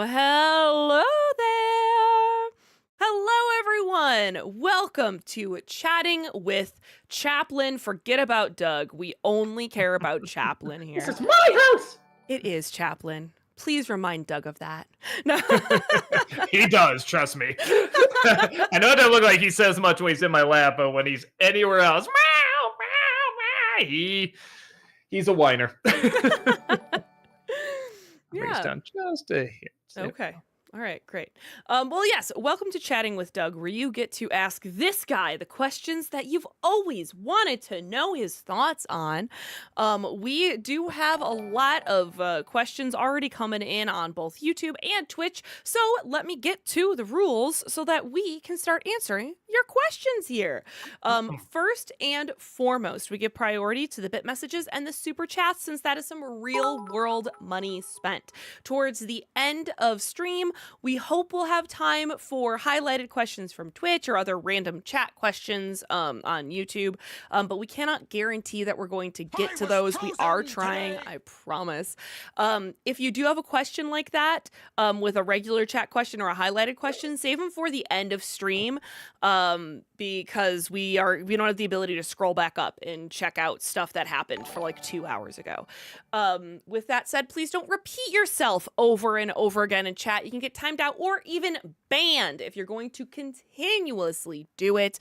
Hello there. Hello, everyone. Welcome to Chatting with Chaplin. Forget about Doug. We only care about Chaplin This here. is my house! It is Chaplin. Please remind Doug of that. No. He does, trust me. I know it doesn't look like he says much when he's in my lap, but when he's anywhere else, meow, meow, meow, he's a whiner. Bring us Yeah. down just a hint. Okay. All right, great. Well, yes, welcome to Chatting with Doug, where you get to ask this guy the questions that you've always wanted to know his thoughts on. We do have a lot of questions already coming in on both YouTube and Twitch, so let me get to the rules so that we can start answering your questions here. First and foremost, we give priority to the bit messages and the super chats, since that is some real world money spent. Towards the end of stream, we hope we'll have time for highlighted questions from Twitch or other random chat questions on YouTube, but we cannot guarantee that we're going to get to those. We are trying, I promise. If you do have a question like that, with a regular chat question or a highlighted question, save them for the end of stream, because we don't have the ability to scroll back up and check out stuff that happened for like 2 hours ago. With that said, please don't repeat yourself over and over again in chat. You can get timed out or even banned if you're going to continuously do it.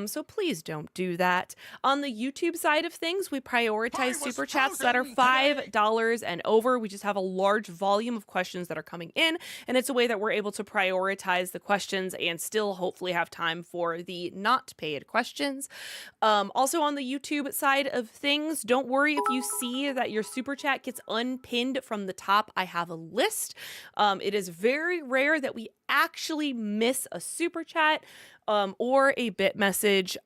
So please don't do that. On the YouTube side of things, we prioritize super chats that are $5 and over. We just have a large volume of questions that are coming in, and it's a way that we're able to prioritize the questions and still hopefully have time for the not paid questions. Also on the YouTube side of things, don't worry if you see that your super chat gets unpinned from the top. I have a list. It is very rare that we actually miss a super chat or a bit message.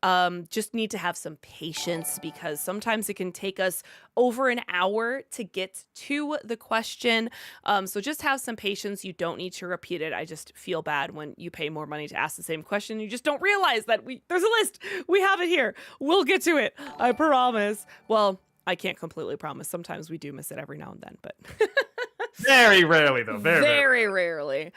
Just need to have some patience, because sometimes it can take us over an hour to get to the question. So just have some patience. You don't need to repeat it. I just feel bad when you pay more money to ask the same question. You just don't realize that there's a list. We have it here. We'll get to it. I promise. Well, I can't completely promise. Sometimes we do miss it every now and then, but Very rarely, though. very rarely.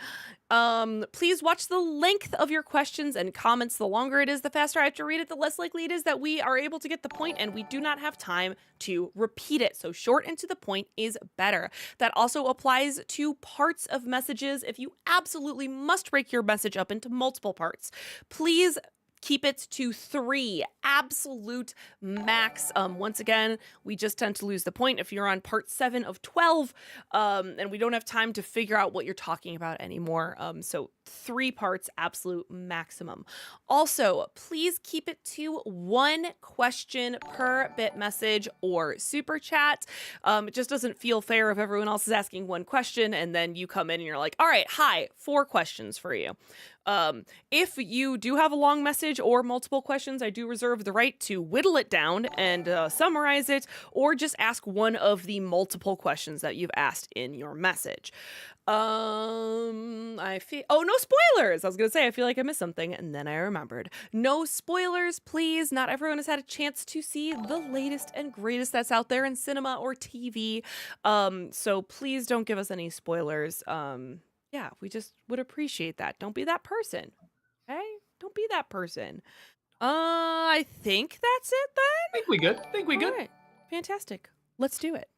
Please watch the length of your questions and comments. The longer it is, the faster I have to read it, the less likely it is that we are able to get the point, and we do not have time to repeat it. So short and to the point is better. That also applies to parts of messages. If you absolutely must break your message up into multiple parts, please keep it to 3 absolute max. Once again, we just tend to lose the point if you're on part 7 of 12, and we don't have time to figure out what you're talking about anymore. So 3 parts, absolute maximum. Also, please keep it to 1 question per bit message or super chat. It just doesn't feel fair if everyone else is asking 1 question and then you come in and you're like, all right, hi, 4 questions for you. If you do have a long message or multiple questions, I do reserve the right to whittle it down and summarize it, or just ask one of the multiple questions that you've asked in your message. No spoilers. I was gonna say, I feel like I missed something, and then I remembered. No spoilers, please. Not everyone has had a chance to see the latest and greatest that's out there in cinema or TV. So please don't give us any spoilers. Yeah, we just would appreciate that. Don't be that person. Okay? Don't be that person. I think that's it then. Think we good. All right. Fantastic. Let's do it.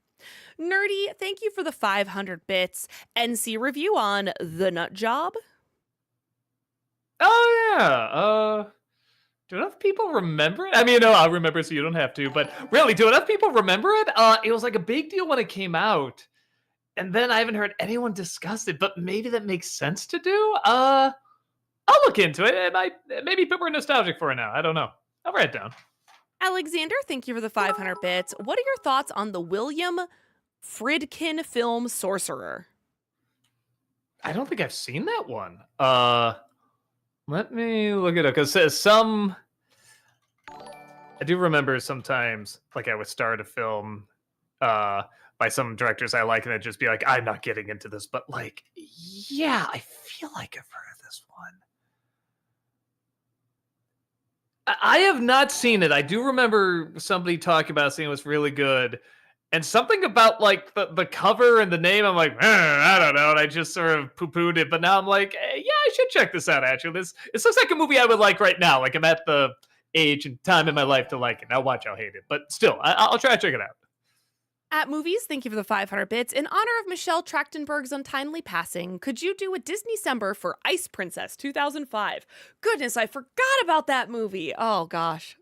Nerdy, thank you for the 500 bits. NC review on The Nut Job. Oh, yeah. Do enough people remember it? I mean, no, I'll remember so you don't have to, but really, do enough people remember it? It was like a big deal when it came out. And then I haven't heard anyone discuss it, but maybe that makes sense to do. I'll look into it. Maybe people are nostalgic for it now. I don't know. I'll write it down. Alexander, thank you for the 500 bits. What are your thoughts on the William Friedkin film Sorcerer? I don't think I've seen that one. Let me look it up, because I do remember sometimes, like, I would start a film by some directors I like, and I'd just be like, I'm not getting into this, but like, yeah, I feel like I've heard of this one. I have not seen it. I do remember somebody talking about it, saying it was really good, And something about like the cover and the name, I'm like, I don't know. And I just sort of poo-pooed it. But now I'm like, yeah, I should check this out. Actually, this looks like a movie I would like right now. Like I'm at the age and time in my life to like it. Now watch, I'll hate it, but still, I'll try to check it out. At Movies, thank you for the 500 bits. In honor of Michelle Trachtenberg's untimely passing, could you do a Disney-cember for Ice Princess 2005? Goodness, I forgot about that movie. Oh, gosh.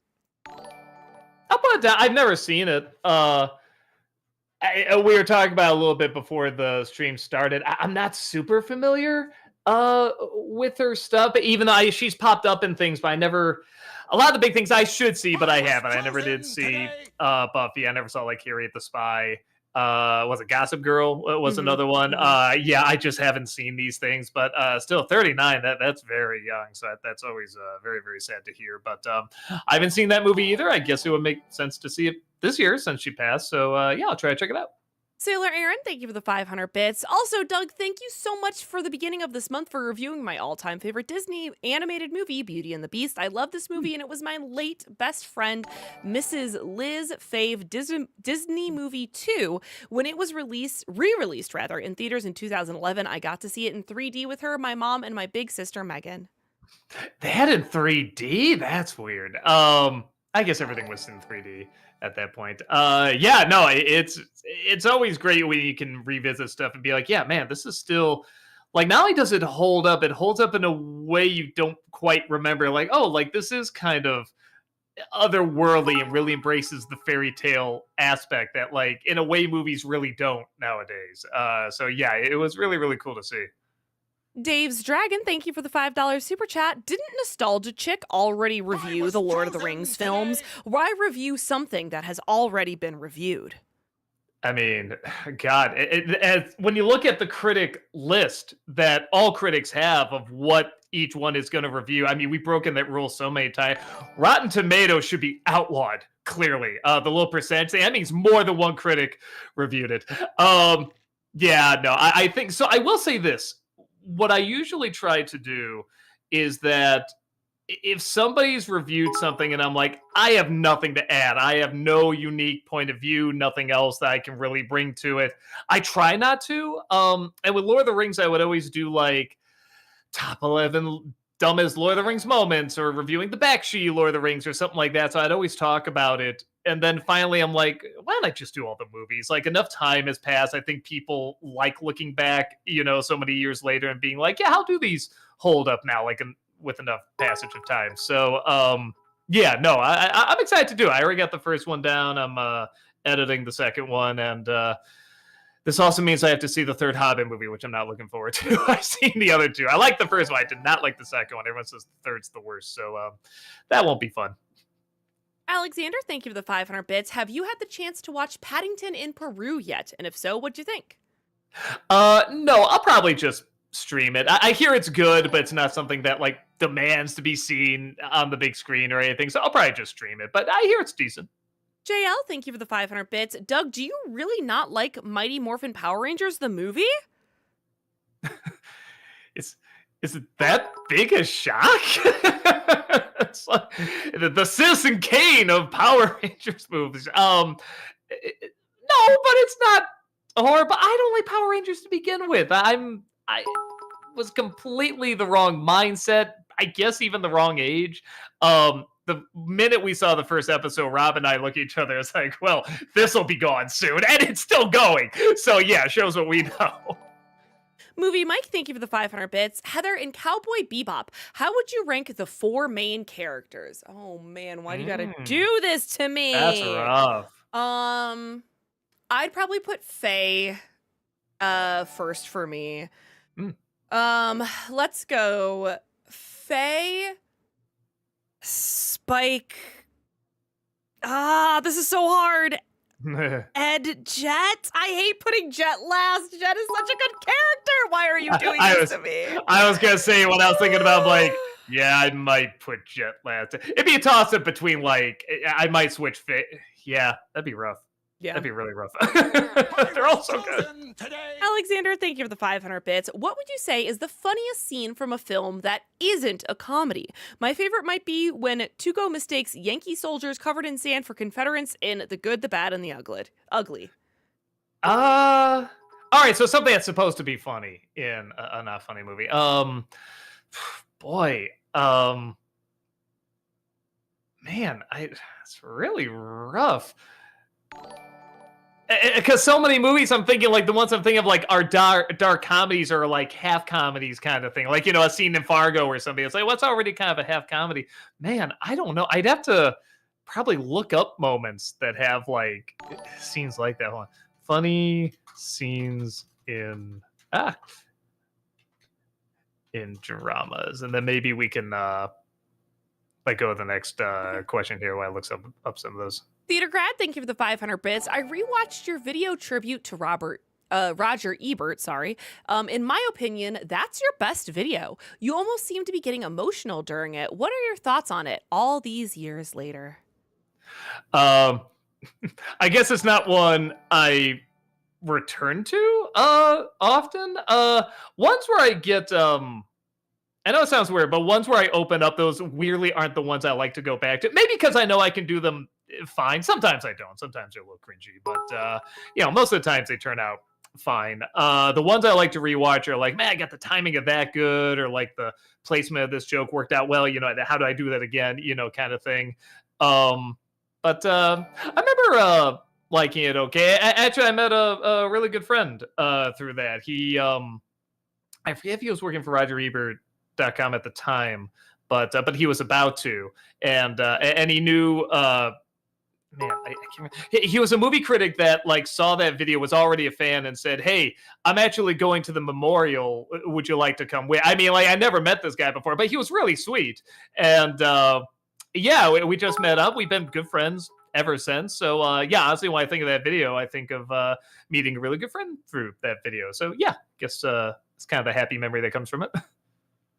I'll put it down. I've never seen it. We were talking about it a little bit before the stream started. I'm not super familiar with her stuff, even though she's popped up in things, but I never. A lot of the big things I should see, but I haven't. I never did see Buffy. I never saw like Harriet the Spy. Was it Gossip Girl? Was another one. Yeah, I just haven't seen these things, but still 39. That's very young, so that's always very very sad to hear. But I haven't seen that movie either. I guess it would make sense to see it this year since she passed. So yeah, I'll try to check it out. Sailor Aaron, thank you for the 500 bits. Also, Doug, thank you so much for the beginning of this month for reviewing my all-time favorite Disney animated movie, Beauty and the Beast. I love this movie, and it was my late best friend, Mrs. Liz Fave Disney Movie 2. When it was re-released in theaters in 2011, I got to see it in 3D with her, my mom, and my big sister, Megan. They had it in 3D? That's weird. I guess everything was in 3D at that point. Yeah, no, it's always great when you can revisit stuff and be like, yeah, man, this is still like not only does it hold up, it holds up in a way you don't quite remember. Like, oh, like this is kind of otherworldly and really embraces the fairy tale aspect that like in a way movies really don't nowadays. So yeah, it was really, really cool to see. Dave's Dragon, thank you for the $5 super chat. Didn't Nostalgia Chick already review the Lord of the Rings films? Why review something that has already been reviewed? I mean, God, when you look at the critic list that all critics have of what each one is going to review, I mean, we've broken that rule so many times. Rotten Tomatoes should be outlawed, clearly. The little percentage, that means more than one critic reviewed it. Yeah, no, I think so. I will say this. What I usually try to do is that if somebody's reviewed something and I'm like, I have nothing to add, I have no unique point of view, nothing else that I can really bring to it, I try not to. And with Lord of the Rings, I would always do like top 11 dumbest Lord of the Rings moments or reviewing the Bakshi Lord of the Rings or something like that. So I'd always talk about it. And then finally, I'm like, why don't I just do all the movies? Like, enough time has passed. I think people like looking back, so many years later and being like, yeah, how do these hold up now? Like, with enough passage of time. So, yeah, no, I'm excited to do it. I already got the first one down. I'm editing the second one. And this also means I have to see the third Hobbit movie, which I'm not looking forward to. I've seen the other two. I like the first one. I did not like the second one. Everyone says the third's the worst. So that won't be fun. Alexander, thank you for the 500 bits. Have you had the chance to watch Paddington in Peru yet? And if so, what'd you think? No, I'll probably just stream it. I hear it's good, but it's not something that like demands to be seen on the big screen or anything. So I'll probably just stream it, but I hear it's decent. JL, thank you for the 500 bits. Doug, do you really not like Mighty Morphin Power Rangers, the movie? Is it that big a shock? It's like the Citizen Kane of Power Rangers movies. No, but it's not horrible. I don't like Power Rangers to begin with. I was completely the wrong mindset. I guess even the wrong age. The minute we saw the first episode, Rob and I look at each other. It's like, well, this will be gone soon, and it's still going. So yeah, shows what we know. Movie Mike, thank you for the 500 bits. Heather, in Cowboy Bebop, how would you rank the 4 main characters? Oh man, why do you gotta do this to me? That's rough. I'd probably put Faye first for me. Let's go Faye, Spike. This is so hard. Ed, Jet. I hate putting Jet last. Jet is such a good character. Why are you doing this to me? I was gonna say when I was thinking about like, yeah, I might put Jet last. It'd be a toss up between like, I might switch Faye. Yeah, that'd be rough. Yeah. That'd be really rough. They're all so good. Alexander, thank you for the 500 bits. What would you say is the funniest scene from a film that isn't a comedy? My favorite might be when Tuco mistakes Yankee soldiers covered in sand for Confederates in The Good, the Bad, and the Ugly. Uh, all right. So something that's supposed to be funny in a not funny movie. Boy, man, it's really rough. Because so many movies, I'm thinking like the ones I'm thinking of like are dark comedies or like half comedies kind of thing. Like, a scene in Fargo where somebody is like, what's already kind of a half comedy? Man, I don't know. I'd have to probably look up moments that have like scenes like that one. Funny scenes in dramas. And then maybe we can like go to the next question here while I look up some of those. Theater Grad, thank you for the 500 bits. I rewatched your video tribute to Roger Ebert, sorry. In my opinion, that's your best video. You almost seem to be getting emotional during it. What are your thoughts on it all these years later? I guess it's not one I return to often. Ones where I get I know it sounds weird, but ones where I open up, those weirdly aren't the ones I like to go back to. Maybe because I know I can do them fine. Sometimes I don't. Sometimes they're a little cringy, but most of the times they turn out fine. The ones I like to rewatch are like, man, I got the timing of that good, or like the placement of this joke worked out well. How do I do that again? Kind of thing. But I remember liking it. Okay, actually, I met a really good friend through that. He, I forget if he was working for RogerEbert.com at the time, but he was about to, and he knew. Man, I can't remember. He was a movie critic that like saw that video, was already a fan, and said, "Hey, I'm actually going to the memorial. Would you like to come with?" I mean, like I never met this guy before, but he was really sweet, and we just met up. We've been good friends ever since. So honestly, when I think of that video, I think of meeting a really good friend through that video. So yeah, guess it's kind of a happy memory that comes from it.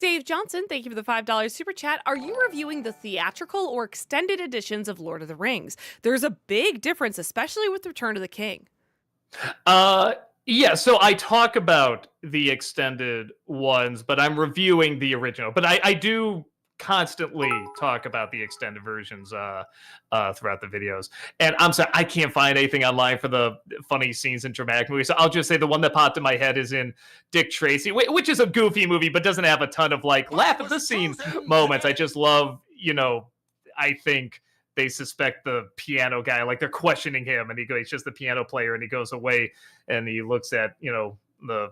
Dave Johnson, thank you for the $5 super chat. Are you reviewing the theatrical or extended editions of Lord of the Rings? There's a big difference, especially with Return of the King. Yeah, so I talk about the extended ones, but I'm reviewing the original. But I do constantly talk about the extended versions throughout the videos. And I'm sorry, I can't find anything online for the funny scenes in dramatic movies. So I'll just say the one that popped in my head is in Dick Tracy, which is a goofy movie, but doesn't have a ton of like laugh at the scene moments. I just love, I think they suspect the piano guy, like they're questioning him, and he's just the piano player, and he goes away and he looks at, the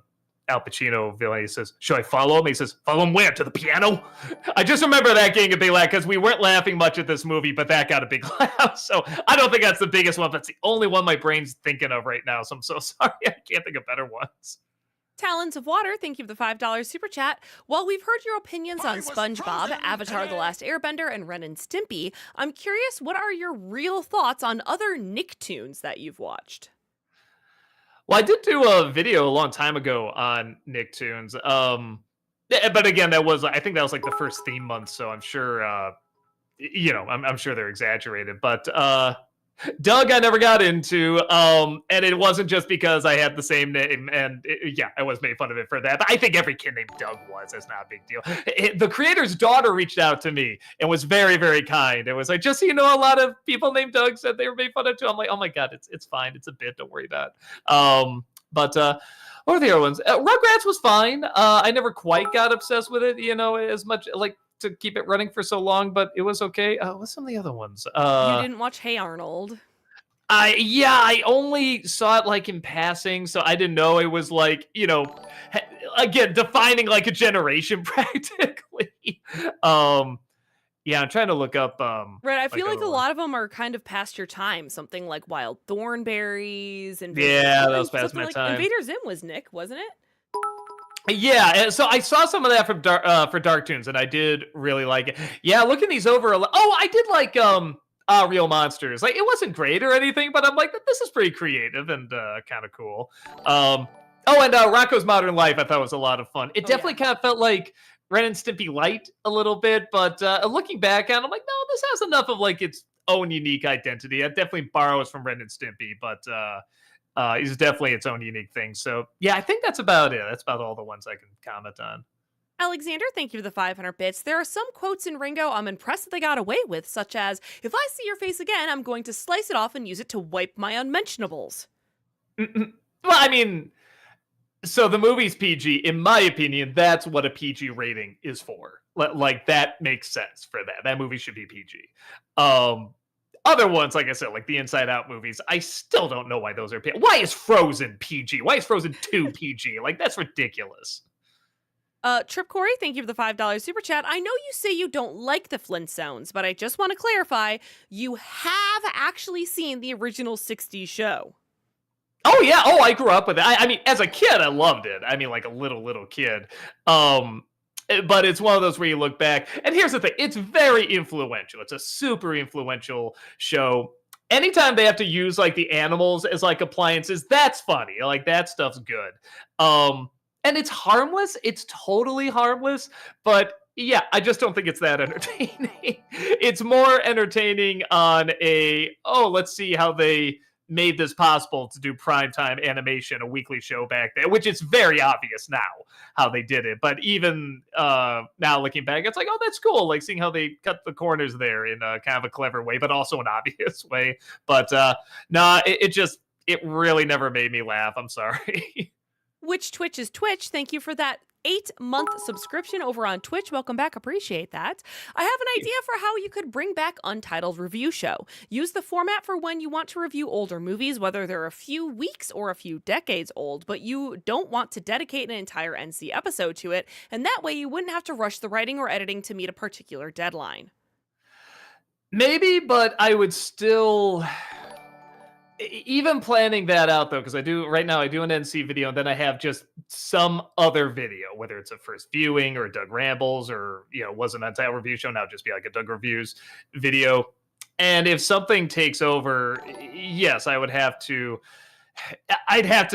Al Pacino villain. He says, "Should I follow him?" He says, "Follow him where? To the piano?" I just remember that getting a big laugh because we weren't laughing much at this movie, but that got a big laugh. So I don't think that's the biggest one. That's the only one my brain's thinking of right now. So I'm so sorry. I can't think of better ones. Talons of Water, thank you for the $5 super chat. While we've heard your opinions on SpongeBob, Avatar The Last Airbender, and Ren and Stimpy, I'm curious, what are your real thoughts on other Nicktoons that you've watched? Well, I did do a video a long time ago on Nicktoons. But again, I think that was like the first theme month, so I'm sure, I'm sure they're exaggerated. But Doug, I never got into, and it wasn't just because I had the same name, and I was made fun of it for that. But I think every kid named Doug was. That's not a big deal. The creator's daughter reached out to me and was very, very kind. It was like, just so you know, a lot of people named Doug said they were made fun of too. I'm like, oh my god, it's fine. It's a bit. Don't worry about it. But what are the other ones? Rugrats was fine. I never quite got obsessed with it, as much like to keep it running for so long, but it was okay. What's some of the other ones? You didn't watch Hey Arnold? I only saw it like in passing, so I didn't know it was like, again, defining like a generation practically. I'm trying to look up. Right, I feel like a lot of them are kind of past your time. Something like Wild Thornberries and that was past my time. Invader Zim was Nick, wasn't it? Yeah, so I saw some of that from for Darktoons, and I did really like it. Yeah, looking these over, I did like Real Monsters. Like, it wasn't great or anything, but I'm like, this is pretty creative and kind of cool. And Rocko's Modern Life I thought was a lot of fun. It definitely kind of felt like Ren and Stimpy light a little bit, but looking back on it, I'm like, no, this has enough of like its own unique identity. It definitely borrows from Ren and Stimpy, but is definitely its own unique thing. So yeah, I think that's about it. That's about all the ones I can comment on. Alexander, thank you for the 500 bits. There are some quotes in Ringo I'm impressed that they got away with, such as, "If I see your face again, I'm going to slice it off and use it to wipe my unmentionables." Mm-mm. Well, I mean, so the movie's PG. In my opinion, that's what a PG rating is for. Like that makes sense for that. That movie should be PG. Um, Other ones, like I said, like the Inside Out movies, I still don't know why those are. Why is Frozen PG? Why is Frozen 2 PG? Like that's ridiculous. Trip Corey, thank you for the $5 super chat. I know you say you don't like the Flintstones, but I just want to clarify, you have actually seen the original 60s show. Oh yeah. Oh, I grew up with it. I mean, as a kid, I loved it. I mean, like a little kid. But it's one of those where you look back, and here's the thing: it's very influential. It's a super influential show. Anytime they have to use like the animals as like appliances, that's funny. Like that stuff's good. And it's harmless. It's totally harmless. But yeah, I just don't think it's that entertaining. It's more entertaining on a let's see how they made this possible to do primetime animation, a weekly show back there, which is very obvious now how they did it. But even now looking back, it's like, oh, that's cool. Like seeing how they cut the corners there in a kind of a clever way, but also an obvious way. But nah, it really never made me laugh. I'm sorry. Which Twitch is Twitch. Thank you for that 8-month subscription over on Twitch. Welcome back. Appreciate that. I have an idea for how you could bring back Untitled Review Show. Use the format for when you want to review older movies, whether they're a few weeks or a few decades old, but you don't want to dedicate an entire NC episode to it, and that way you wouldn't have to rush the writing or editing to meet a particular deadline. Maybe, but I would still even planning that out though, because I do right now, I do an NC video, and then I have just some other video, whether it's a first viewing or Doug rambles, or was an Untitled Review Show, now just be like a Doug reviews video. And if something takes over, yes, I'd have to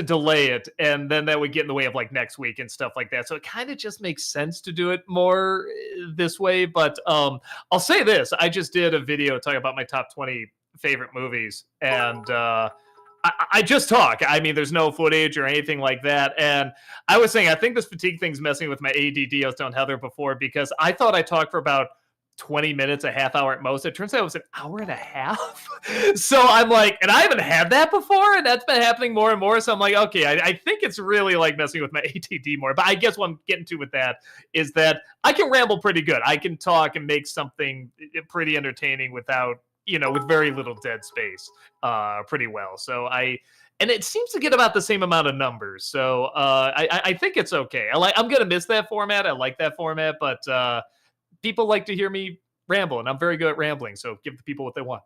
delay it, and then that would get in the way of like next week and stuff like that. So it kind of just makes sense to do it more this way. But I'll say this: I just did a video talking about my top 20 favorite movies, and I just talk. I mean, there's no footage or anything like that. And I was saying, I think this fatigue thing's messing with my ADD. I was telling Heather before, because I thought I talked for about 20 minutes, a half hour at most. It turns out it was an hour and a half. So I'm like, and I haven't had that before, and that's been happening more and more. So I'm like, okay, I think it's really like messing with my ADD more. But I guess what I'm getting to with that is that I can ramble pretty good. I can talk and make something pretty entertaining without, with very little dead space, pretty well. So and it seems to get about the same amount of numbers. So I think it's okay. I'm gonna miss that format. I like that format, but people like to hear me ramble, and I'm very good at rambling. So give the people what they want.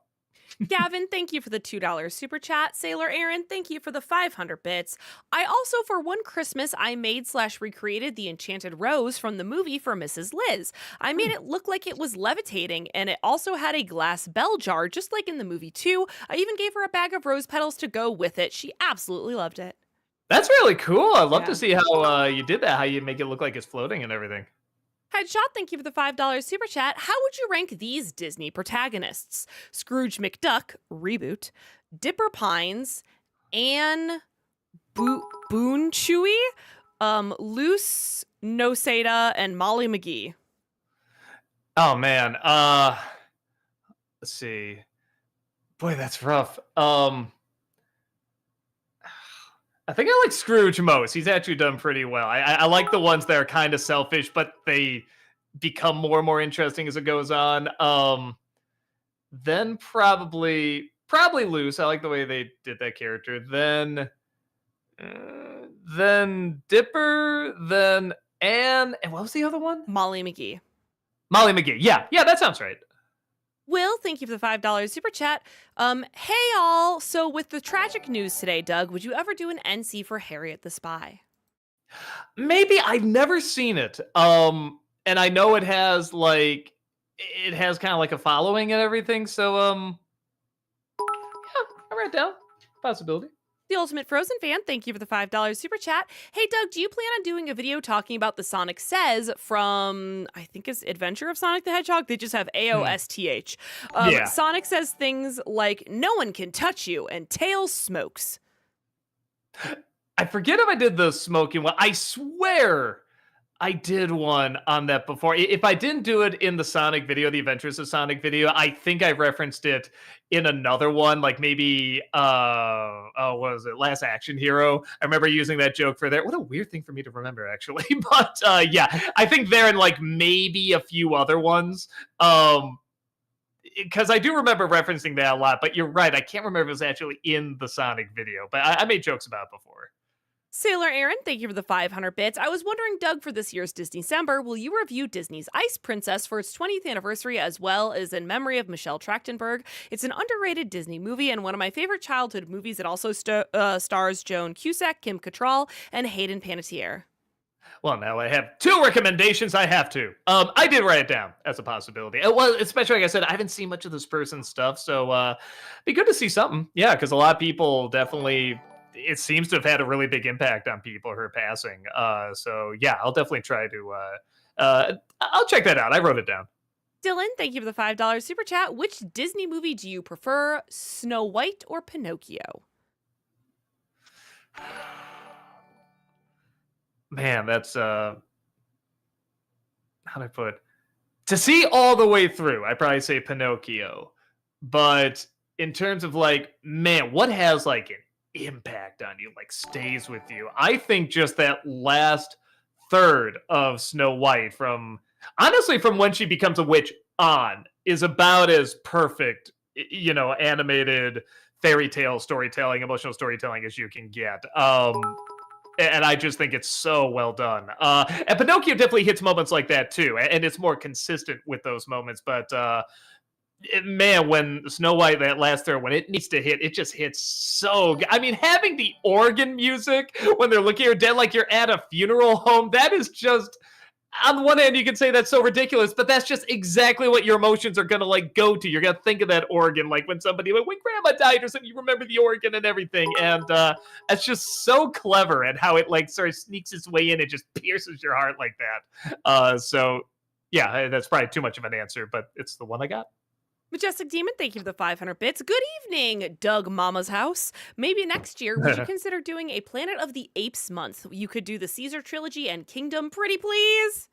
Gavin, thank you for the $2 super chat. Sailor Aaron, thank you for the 500 bits. I also, for one Christmas, I made/recreated the Enchanted Rose from the movie for Mrs. Liz. I made it look like it was levitating, and it also had a glass bell jar, just like in the movie too. I even gave her a bag of rose petals to go with it. She absolutely loved it. That's really cool. I'd love to see how you did that, how you make it look like it's floating and everything. Headshot, thank you for the $5 super chat. How would you rank these Disney protagonists? Scrooge McDuck, reboot, Dipper Pines, Anne Boone Chewy, Luce Noseda, and Molly McGee. Oh man. Let's see. Boy, that's rough. I think I like Scrooge most. He's actually done pretty well. I like the ones that are kind of selfish, but they become more and more interesting as it goes on. Then probably Luce. I like the way they did that character. Then Dipper. Then Anne. And what was the other one? Molly McGee. Molly McGee. Yeah, that sounds right. Will, thank you for the $5 super chat. Hey all, so with the tragic news today, Doug, would you ever do an NC for Harriet the Spy? Maybe. I've never seen it. And I know it has kind of like a following and everything. So yeah, I write down possibility. The Ultimate Frozen Fan, thank you for the $5 super chat. Hey, Doug, do you plan on doing a video talking about the Sonic Says from, I think it's Adventure of Sonic the Hedgehog? They just have Hmm. AOSTH. Yeah. Sonic says things like, no one can touch you, and Tails smokes. I forget if I did the smoking one. I swear I did one on that before. If I didn't do it in the Sonic video, the Adventures of Sonic video, I think I referenced it in another one, like maybe oh, what was it? Last Action Hero. I remember using that joke for there. What a weird thing for me to remember, actually. But yeah, I think there and like maybe a few other ones. Because I do remember referencing that a lot, but you're right. I can't remember if it was actually in the Sonic video, but I made jokes about it before. Sailor Aaron, thank you for the 500 bits. I was wondering, Doug, for this year's Disney December, will you review Disney's Ice Princess for its 20th anniversary as well as in memory of Michelle Trachtenberg? It's an underrated Disney movie and one of my favorite childhood movies. It also stars Joan Cusack, Kim Cattrall, and Hayden Panettiere. Well, now I have two recommendations. I have to. I did write it down as a possibility. Well, especially like I said, I haven't seen much of this person's stuff, so be good to see something. Yeah, because a lot of people definitely. It seems to have had a really big impact on people who are passing. So yeah, I'll definitely try to. I'll check that out. I wrote it down. Dylan, thank you for the $5 super chat. Which Disney movie do you prefer, Snow White or Pinocchio? Man, that's how do I put to see all the way through. I probably say Pinocchio, but in terms of like, man, what has like an impact on you, like stays with you? I think just that last third of Snow White, from honestly from when she becomes a witch on, is about as perfect, animated fairy tale storytelling, emotional storytelling as you can get. And I just think it's so well done. And Pinocchio definitely hits moments like that too, and it's more consistent with those moments. But man, when Snow White, that last third, when it needs to hit, it just hits so good. I mean, having the organ music when they're looking at her dead like you're at a funeral home, that is just, on the one hand, you can say that's so ridiculous, but that's just exactly what your emotions are gonna like go to. You're gonna think of that organ, like when somebody, like when grandma died or something, you remember the organ and everything. And it's just so clever and how it like sort of sneaks its way in and just pierces your heart like that. So yeah, that's probably too much of an answer, but it's the one I got. Majestic Demon, thank you for the 500 bits. Good evening, Doug Mama's House. Maybe next year, would you consider doing a Planet of the Apes month? You could do the Caesar trilogy and Kingdom, pretty please.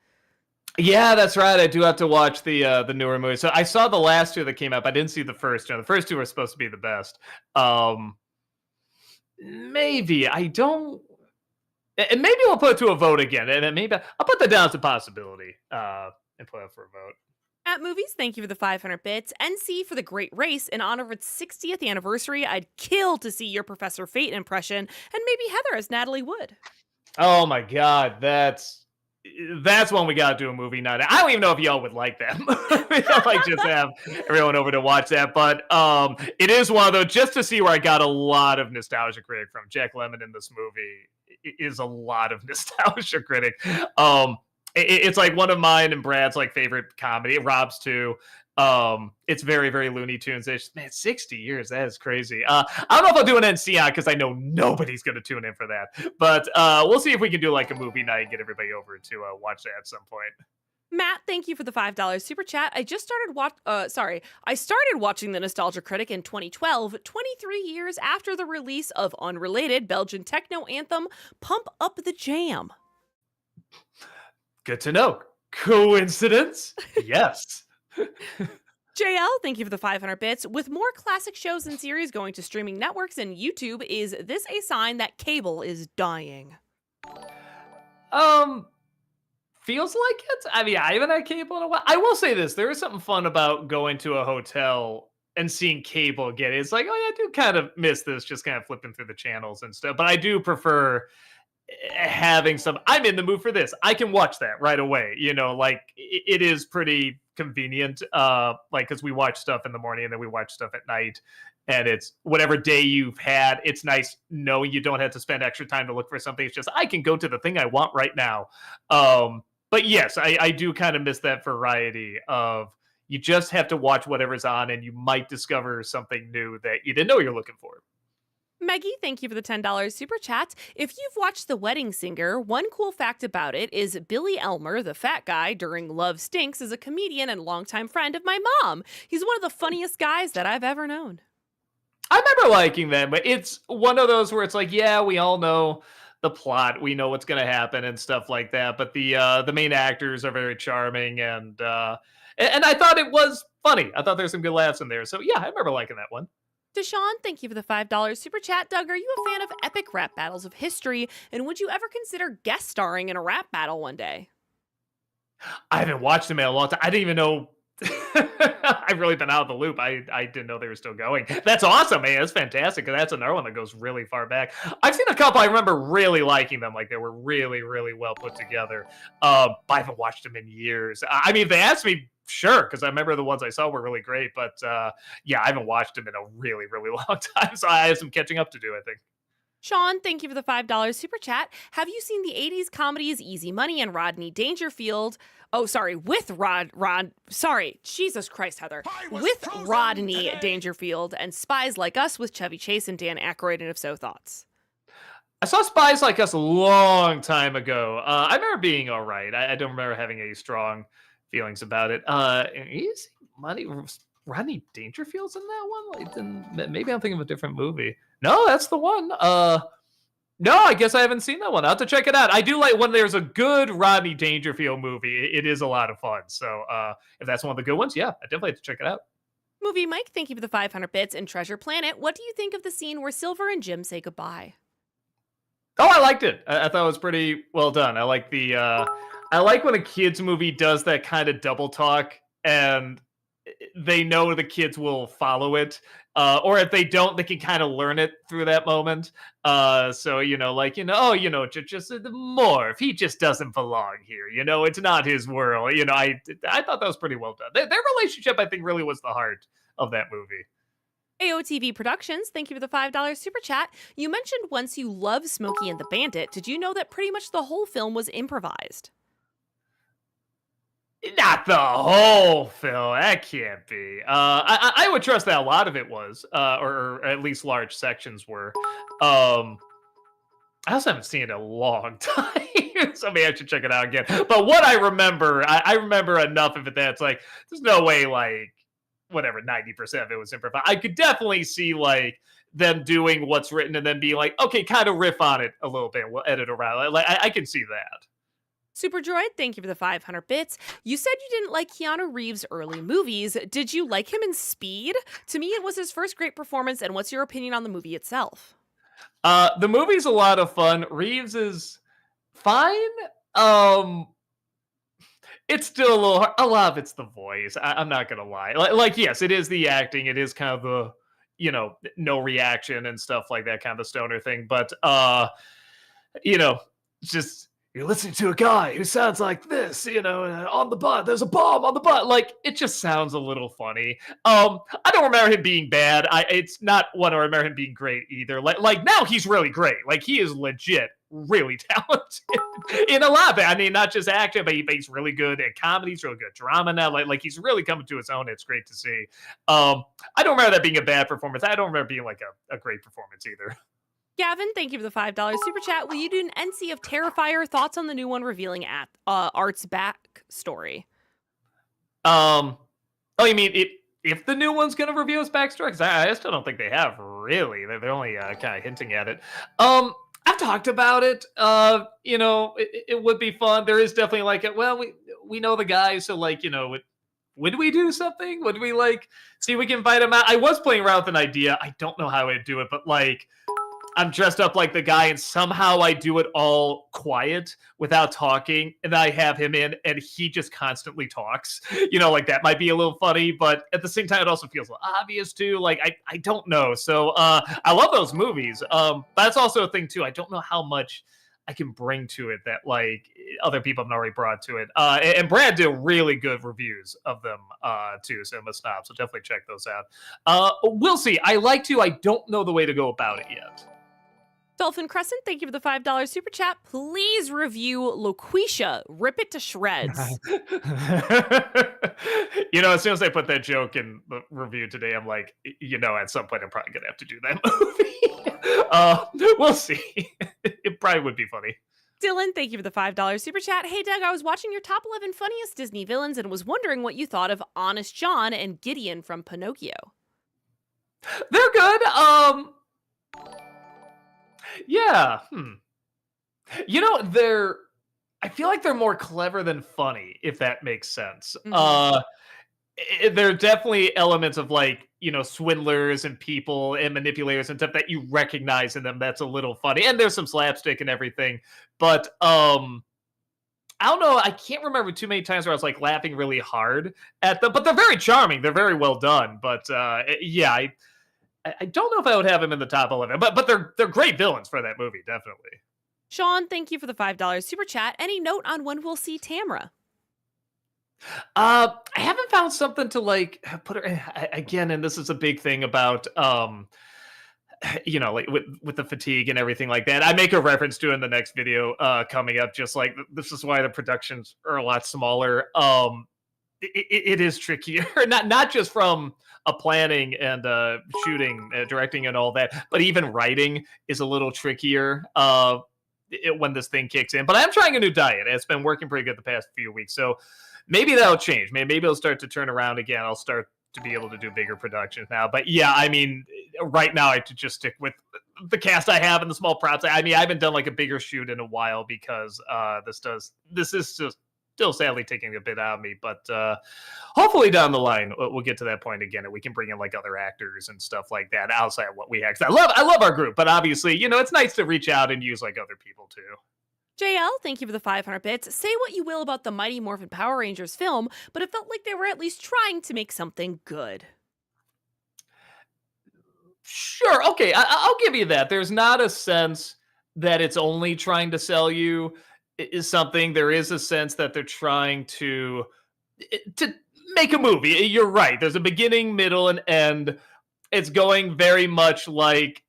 Yeah, that's right. I do have to watch the newer movies. So I saw the last two that came up. I didn't see the first two. The first two were supposed to be the best. Maybe I don't, and maybe we'll put it to a vote again. And then maybe I'll put that down as a possibility and put it for a vote. At Movies, thank you for the 500 bits. NC for the Great Race. In honor of its 60th anniversary, I'd kill to see your Professor Fate impression, and maybe Heather as Natalie Wood. Oh my God, that's when we gotta do a movie night. I don't even know if y'all would like that. I like just have everyone over to watch that, but it is one of those, just to see where I got a lot of Nostalgia Critic from. Jack Lemmon in this movie is a lot of Nostalgia Critic. It's like one of mine and Brad's like favorite comedy. Rob's too. It's very, very Looney Tunes ish. Man, 60 years. That is crazy. I don't know if I'll do an NCI because I know nobody's going to tune in for that. But we'll see if we can do like a movie night and get everybody over to watch that at some point. Matt, thank you for the $5 super chat. I started watching the Nostalgia Critic in 2012, 23 years after the release of unrelated Belgian techno anthem Pump Up the Jam. Good to know. Coincidence? Yes. JL, thank you for the 500 bits. With more classic shows and series going to streaming networks and YouTube, is this a sign that cable is dying? Feels like it. I mean, I haven't had cable in a while. I will say this: there is something fun about going to a hotel and seeing cable again. It's like, oh yeah, I do kind of miss this, just kind of flipping through the channels and stuff. But I do prefer having some. I'm in the mood for this. I can watch that right away. Like it is pretty convenient. Like because we watch stuff in the morning and then we watch stuff at night. And it's whatever day you've had. It's nice knowing you don't have to spend extra time to look for something. It's just I can go to the thing I want right now. But yes, I do kind of miss that variety of you just have to watch whatever's on and you might discover something new that you didn't know you're looking for. Maggie, thank you for the $10 super chat. If you've watched The Wedding Singer, one cool fact about it is Billy Elmer, the fat guy during Love Stinks, is a comedian and longtime friend of my mom. He's one of the funniest guys that I've ever known. I remember liking them, but it's one of those where it's like, yeah, we all know the plot, we know what's going to happen and stuff like that. But the main actors are very charming, and I thought it was funny. I thought there's some good laughs in there. So yeah, I remember liking that one. Deshaun, thank you for the $5 super chat. Doug, are you a fan of epic rap battles of history? And would you ever consider guest starring in a rap battle one day? I haven't watched them in a long time. I didn't even know. I've really been out of the loop. I didn't know they were still going. That's awesome, man. That's fantastic. That's another one that goes really far back. I've seen a couple. I remember really liking them. Like they were really, really well put together. But I haven't watched them in years. I mean, if they asked me, sure, because I remember the ones I saw were really great. But yeah, I haven't watched them in a really, really long time. So I have some catching up to do, I think. Sean, thank you for the $5 super chat. Have you seen the 80s comedies Easy Money and Rodney Dangerfield? Oh, sorry, with Jesus Christ, Heather. With Rodney Dangerfield and Spies Like Us with Chevy Chase and Dan Aykroyd, and if so, thoughts? I saw Spies Like Us a long time ago. I remember being all right. I don't remember having any strong feelings about it. Easy Money, Rodney Dangerfield's in that one? Like, then maybe I'm thinking of a different movie. No, that's the one. No, I guess I haven't seen that one. I'll have to check it out. I do like when there's a good Rodney Dangerfield movie. It is a lot of fun. So if that's one of the good ones, yeah, I definitely have to check it out. Movie Mike, thank you for the 500 bits. And Treasure Planet, what do you think of the scene where Silver and Jim say goodbye? Oh, I liked it. I thought it was pretty well done. I like I like when a kids movie does that kind of double talk and they know the kids will follow it. Or if they don't, they can kind of learn it through that moment. So, just more. If he just doesn't belong here, it's not his world. I thought that was pretty well done. Their relationship, I think, really was the heart of that movie. AOTV Productions, thank you for the $5 super chat. You mentioned once you love Smokey and the Bandit. Did you know that pretty much the whole film was improvised? Not the whole film. That can't be. I would trust that a lot of it was, or at least large sections were. I also haven't seen it in a long time, so maybe I should check it out again. But what I remember, I remember enough of it that it's like, there's no way, like, whatever, 90% of it was improvised. I could definitely see, like, them doing what's written and then being like, okay, kind of riff on it a little bit. We'll edit around. Like, I can see that. Superdroid, thank you for the 500 bits. You said you didn't like Keanu Reeves' early movies. Did you like him in Speed? To me, it was his first great performance, and what's your opinion on the movie itself? The movie's a lot of fun. Reeves is fine. It's still a little hard. A lot of it's the voice. I'm not gonna lie. Like, yes, it is the acting. It is kind of the, no reaction and stuff like that, kind of the stoner thing. But just you're listening to a guy who sounds like this, on the butt. There's a bomb on the butt. Like, it just sounds a little funny. I don't remember him being bad. It's not one I remember him being great either. Like now he's really great. Like, he is legit really talented in a lot of it. I mean, not just action, but he's really good at comedy. He's really good at drama now. Like he's really coming to his own. It's great to see. I don't remember that being a bad performance. I don't remember being like a great performance either. Gavin, thank you for the $5 super chat. Will you do an NC of Terrifier? Thoughts on the new one revealing Art's backstory? Oh, you mean if the new one's gonna reveal his backstory? Because I still don't think they have really. They're only kind of hinting at it. I've talked about it. It would be fun. There is definitely like it. Well, we know the guy, so like would we do something? Would we like see if we can invite him out? I was playing around with an idea. I don't know how I'd do it, but like I'm dressed up like the guy and somehow I do it all quiet without talking. And I have him in and he just constantly talks, like that might be a little funny, but at the same time, it also feels a little obvious too. Like, I don't know. So I love those movies. That's also a thing too. I don't know how much I can bring to it that like other people have already brought to it. And Brad did really good reviews of them too. So must stop. So definitely check those out. We'll see. I don't know the way to go about it yet. Dolphin Crescent, thank you for the $5 super chat. Please review Loquisha. Rip it to shreds. As soon as I put that joke in the review today, I'm like, at some point I'm probably gonna have to do that movie. We'll see. It probably would be funny. Dylan, thank you for the $5 super chat. Hey, Doug, I was watching your top 11 funniest Disney villains and was wondering what you thought of Honest John and Gideon from Pinocchio. They're good. Yeah. They're. I feel like they're more clever than funny, if that makes sense. There are definitely elements of swindlers and people and manipulators and stuff that you recognize in them. That's a little funny, and there's some slapstick and everything. But I don't know. I can't remember too many times where I was laughing really hard at them. But they're very charming. They're very well done. But yeah, I don't know if I would have them in the top 11. But they're great villains for that movie, definitely. Sean, thank you for the $5 super chat. Any note on when we'll see Tamra? I haven't found something to put her again, and this is a big thing about with the fatigue and everything like that. I make a reference to in the next video coming up, just like this is why the productions are a lot smaller. It is trickier, not just from a planning and shooting, directing, and all that, but even writing is a little trickier when this thing kicks in. But I'm trying a new diet. It's been working pretty good the past few weeks, so maybe that'll change. Maybe it'll start to turn around again. I'll start to be able to do bigger productions now. But yeah, I mean, right now I have to just stick with the cast I have and the small props. I mean, I haven't done a bigger shoot in a while because this is just still sadly taking a bit out of me. But hopefully down the line we'll get to that point again, and we can bring in other actors and stuff like that outside of what we have. I love our group, but obviously it's nice to reach out and use other people too. JL, thank you for the 500 bits. Say what you will about the Mighty Morphin Power Rangers film, but it felt like they were at least trying to make something good. Sure, okay, I'll give you that. There's not a sense that it's only trying to sell you is something. There is a sense that they're trying to make a movie. You're right. There's a beginning, middle, and end. It's going very much like,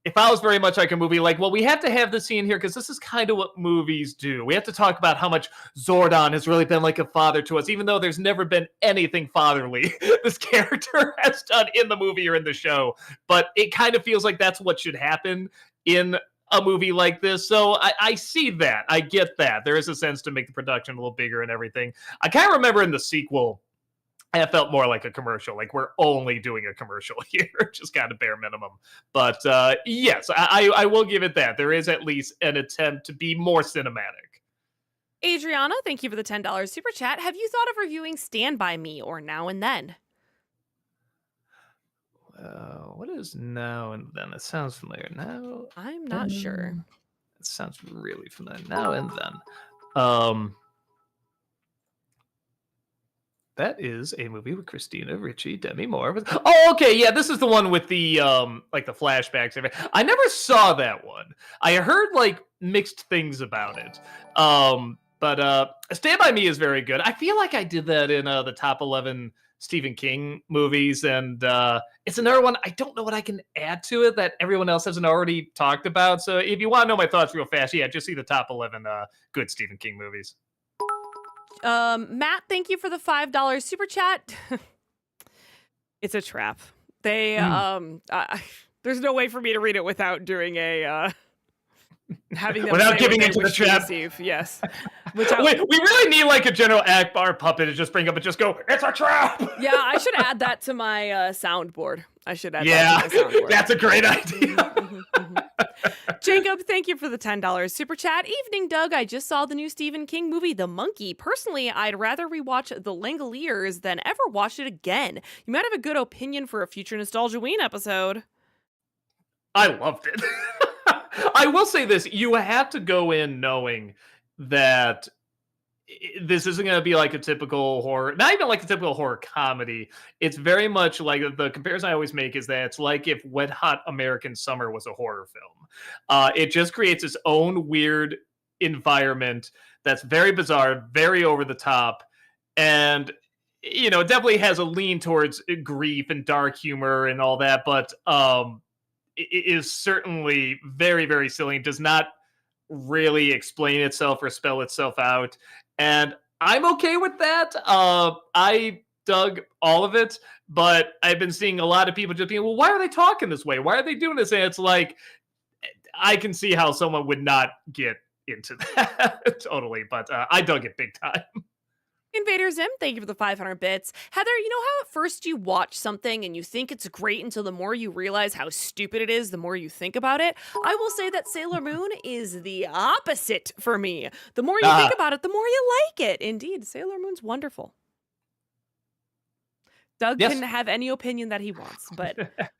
if I was very much like a movie, well, we have to have this scene here because this is kind of what movies do. We have to talk about how much Zordon has really been like a father to us, even though there's never been anything fatherly this character has done in the movie or in the show. But it kind of feels like that's what should happen in a movie like this. So I see that. I get that. There is a sense to make the production a little bigger and everything. I kind of remember in the sequel, it felt more like a commercial. We're only doing a commercial here, just kind of bare minimum. But yes, I will give it that. There is at least an attempt to be more cinematic. Adriana, thank you for the $10 super chat. Have you thought of reviewing Stand By Me or Now and Then? What is Now and Then? It sounds familiar. Now I'm not sure. It sounds really familiar. Now and Then. That is a movie with Christina Ricci, Demi Moore. Oh, okay, yeah, this is the one with the the flashbacks. I never saw that one. I heard mixed things about it. But Stand By Me is very good. I feel like I did that in the top 11 Stephen King movies, and it's another one. I don't know what I can add to it that everyone else hasn't already talked about. So if you want to know my thoughts real fast, yeah, just see the top 11 good Stephen King movies. Matt, thank you for the $5 super chat. It's a trap. They there's no way for me to read it without doing a having them without giving into the trap. Yes. We really need a general Akbar puppet to just bring up and just go, it's a trap. Yeah, I should add that to my soundboard. I should add that to my soundboard. That's a great idea. Jacob, thank you for the $10 super chat. Evening, Doug. I just saw the new Stephen King movie, The Monkey. Personally, I'd rather rewatch The Langoliers than ever watch it again. You might have a good opinion for a future Nostalgia-ween episode. I loved it. I will say this. You have to go in knowing that this isn't going to be a typical horror, not even a typical horror comedy. It's very much the comparison I always make is that it's if Wet Hot American Summer was a horror film. It just creates its own weird environment that's very bizarre, very over the top, and it definitely has a lean towards grief and dark humor and all that. But is certainly very, very silly and does not really explain itself or spell itself out. And I'm okay with that. I dug all of it, but I've been seeing a lot of people just being, well, why are they talking this way? Why are they doing this? And it's like, I can see how someone would not get into that totally, but I dug it big time. Invader Zim, thank you for the 500 bits. Heather, you know how at first you watch something and you think it's great until the more you realize how stupid it is, the more you think about it? I will say that Sailor Moon is the opposite for me. The more you think Ah, about it, the more you like it. Indeed, Sailor Moon's wonderful. Doug yes. can have any opinion that he wants, but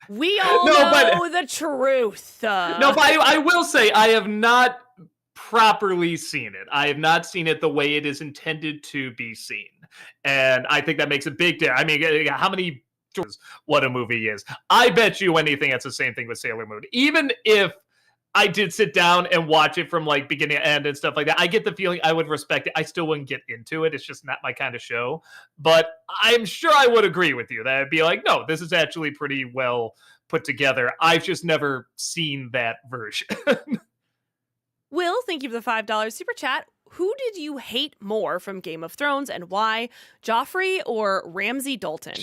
we all No, but know the truth. no, but I will say I have not properly seen it. I have not seen it the way it is intended to be seen, and I think that makes a big difference. I mean, how many what a movie is? I bet you anything that's the same thing with Sailor Moon. Even if I did sit down and watch it from like beginning to end and stuff like that, I get the feeling I would respect it. I still wouldn't get into it. It's just not my kind of show. But I'm sure I would agree with you that I'd be like, no, this is actually pretty well put together. I've just never seen that version. Will, thank you for the $5 super chat. Who did you hate more from Game of Thrones and why? Joffrey or Ramsay Dalton?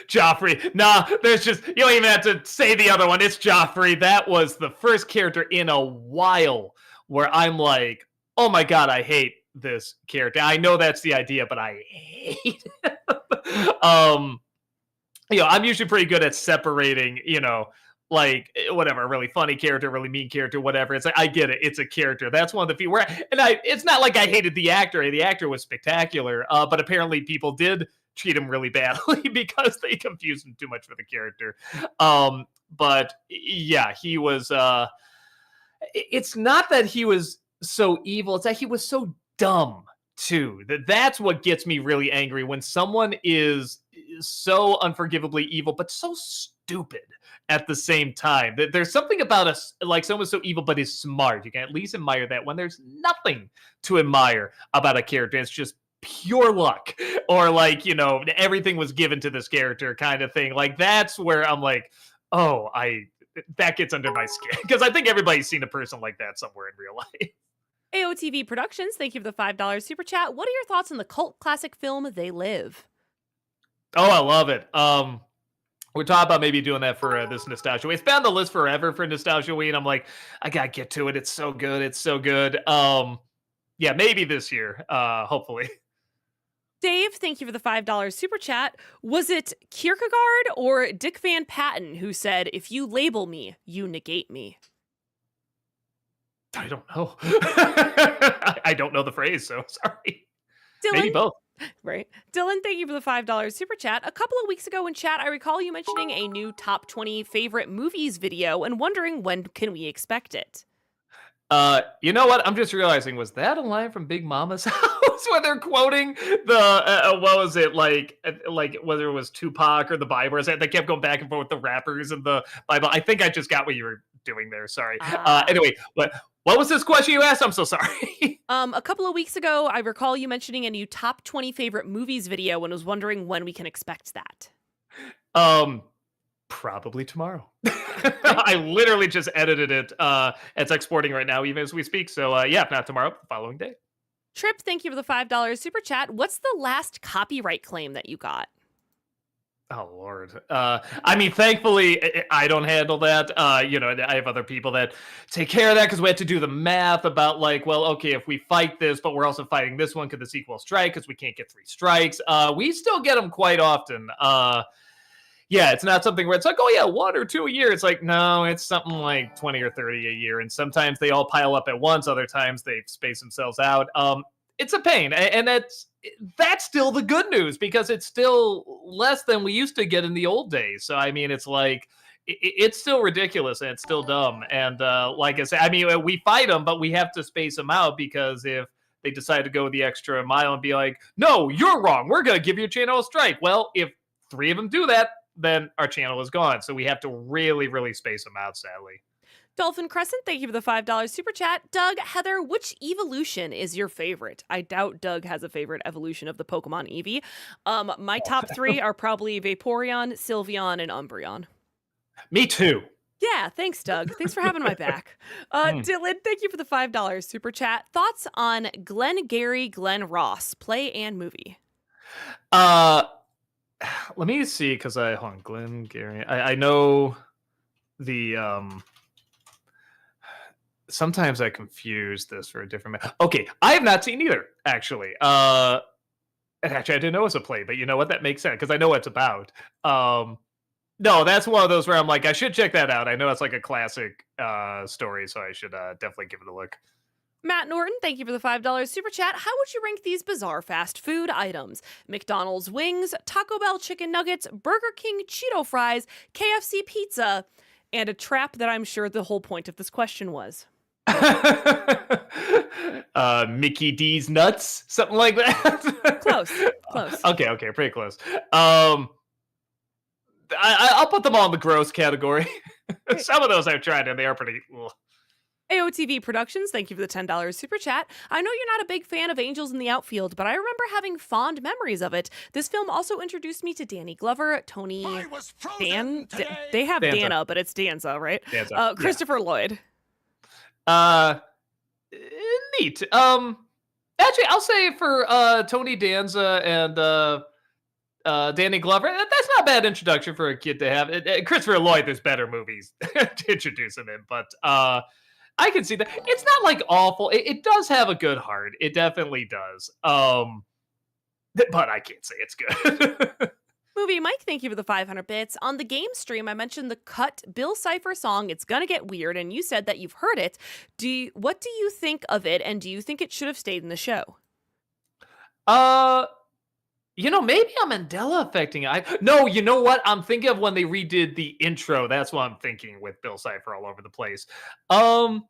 Joffrey. Nah, there's just, you don't even have to say the other one. It's Joffrey. That was the first character in a while where I'm like, oh my God, I hate this character. I know that's the idea, but I hate it. I'm usually pretty good at separating, like whatever, a really funny character, really mean character, whatever. It's like I get it. It's a character. That's one of the few where, it's not like I hated the actor. The actor was spectacular, but apparently people did treat him really badly because they confused him too much for the character. But yeah, he was. It's not that he was so evil. It's that he was so dumb too. That's what gets me really angry when someone is so unforgivably evil, but so stupid at the same time. There's something about us, like someone so evil but is smart. You can at least admire that when there's nothing to admire about a character. It's just pure luck or like, everything was given to this character kind of thing. Like that's where I'm like, oh, that gets under my skin because I think everybody's seen a person like that somewhere in real life. AOTV Productions, thank you for the $5 super chat. What are your thoughts on the cult classic film They Live? Oh, I love it. We're talking about maybe doing that for this Nostalgia Week. It's been on the list forever for Nostalgia Week, and I'm like, I gotta get to it. It's so good. It's so good. Yeah, maybe this year, hopefully. Dave, thank you for the $5 super chat. Was it Kierkegaard or Dick Van Patten who said, if you label me, you negate me? I don't know. I don't know the phrase, so sorry. Dylan, Maybe both. right. Dylan, thank you for the $5 super chat. A couple of weeks ago in chat, I recall you mentioning a new top 20 favorite movies video and wondering when can we expect it? You know what? I'm just realizing, was that a line from Big Mama's house where they're quoting the what was it like whether it was Tupac or the Bible? Or they kept going back and forth with the rappers and the Bible. I think I just got what you were doing there. Sorry. Anyway, what was this question you asked? I'm so sorry. A couple of weeks ago, I recall you mentioning a new top 20 favorite movies video and was wondering when we can expect that. Probably tomorrow. I literally just edited it. It's exporting right now, even as we speak. So yeah, if not tomorrow, the following day. Trip, thank you for the $5 super chat. What's the last copyright claim that you got? Oh Lord. I mean, thankfully, I don't handle that. I have other people that take care of that because we had to do the math about like, well, okay, if we fight this, but we're also fighting this one, could this equal strike? Because we can't get 3 strikes. We still get them quite often. Yeah, it's not something where it's like, oh yeah, 1 or 2 a year. It's like, no, it's something like 20 or 30 a year. And sometimes they all pile up at once. Other times they space themselves out. It's a pain. And that's still the good news because it's still less than we used to get in the old days. So, I mean, it's like, it's still ridiculous and it's still dumb. And like I said, I mean, we fight them, but we have to space them out because if they decide to go the extra mile and be like, no, you're wrong, we're going to give your channel a strike. Well, if 3 of them do that, then our channel is gone. So we have to really, really space them out, sadly. Dolphin Crescent, thank you for the $5 super chat. Doug, Heather, which evolution is your favorite? I doubt Doug has a favorite evolution of the Pokemon Eevee. My top 3 are probably Vaporeon, Sylveon, and Umbreon. Me too. Yeah, thanks, Doug. Thanks for having my back. Hmm. Dylan, thank you for the $5 super chat. Thoughts on Glenn Ross, play and movie? Uh, Let me see, because I hold on, Glenn Gary. I know the sometimes I confuse this for a different okay, I have not seen either, actually. And actually I didn't know it was a play, but you know what? That makes sense because I know what it's about. Um no, that's one of those where I'm like, I should check that out. I know it's like a classic story, so I should definitely give it a look. Matt Norton, thank you for the $5 super chat. How would you rank these bizarre fast food items? McDonald's wings, Taco Bell chicken nuggets, Burger King Cheeto fries, KFC pizza, and a trap that I'm sure the whole point of this question was. Mickey D's nuts, something like Close, that. close. Okay, pretty close. I'll put them all in the gross category. Great. Some of those I've tried and they are pretty. Ugh. AOTV Productions, thank you for the $10 super chat. I know you're not a big fan of Angels in the Outfield, but I remember having fond memories of it. This film also introduced me to Danny Glover, Tony they have Danza. Dana, but it's Danza, right? Danza. Yeah. Christopher Lloyd. Uh, Neat. Actually, I'll say for Tony Danza and Danny Glover, that's not a bad introduction for a kid to have. Christopher Lloyd, there's better movies to introduce him in, but I can see that. It's not like awful. It does have a good heart. It definitely does. But I can't say it's good. Movie Mike, thank you for the 500 bits. On the game stream, I mentioned the cut Bill Cipher song, It's Gonna Get Weird, and you said that you've heard it. What do you think of it, and do you think it should have stayed in the show? uh, maybe I'm Mandela affecting it. No, you know what? I'm thinking of when they redid the intro. That's what I'm thinking with Bill Cipher all over the place. Um,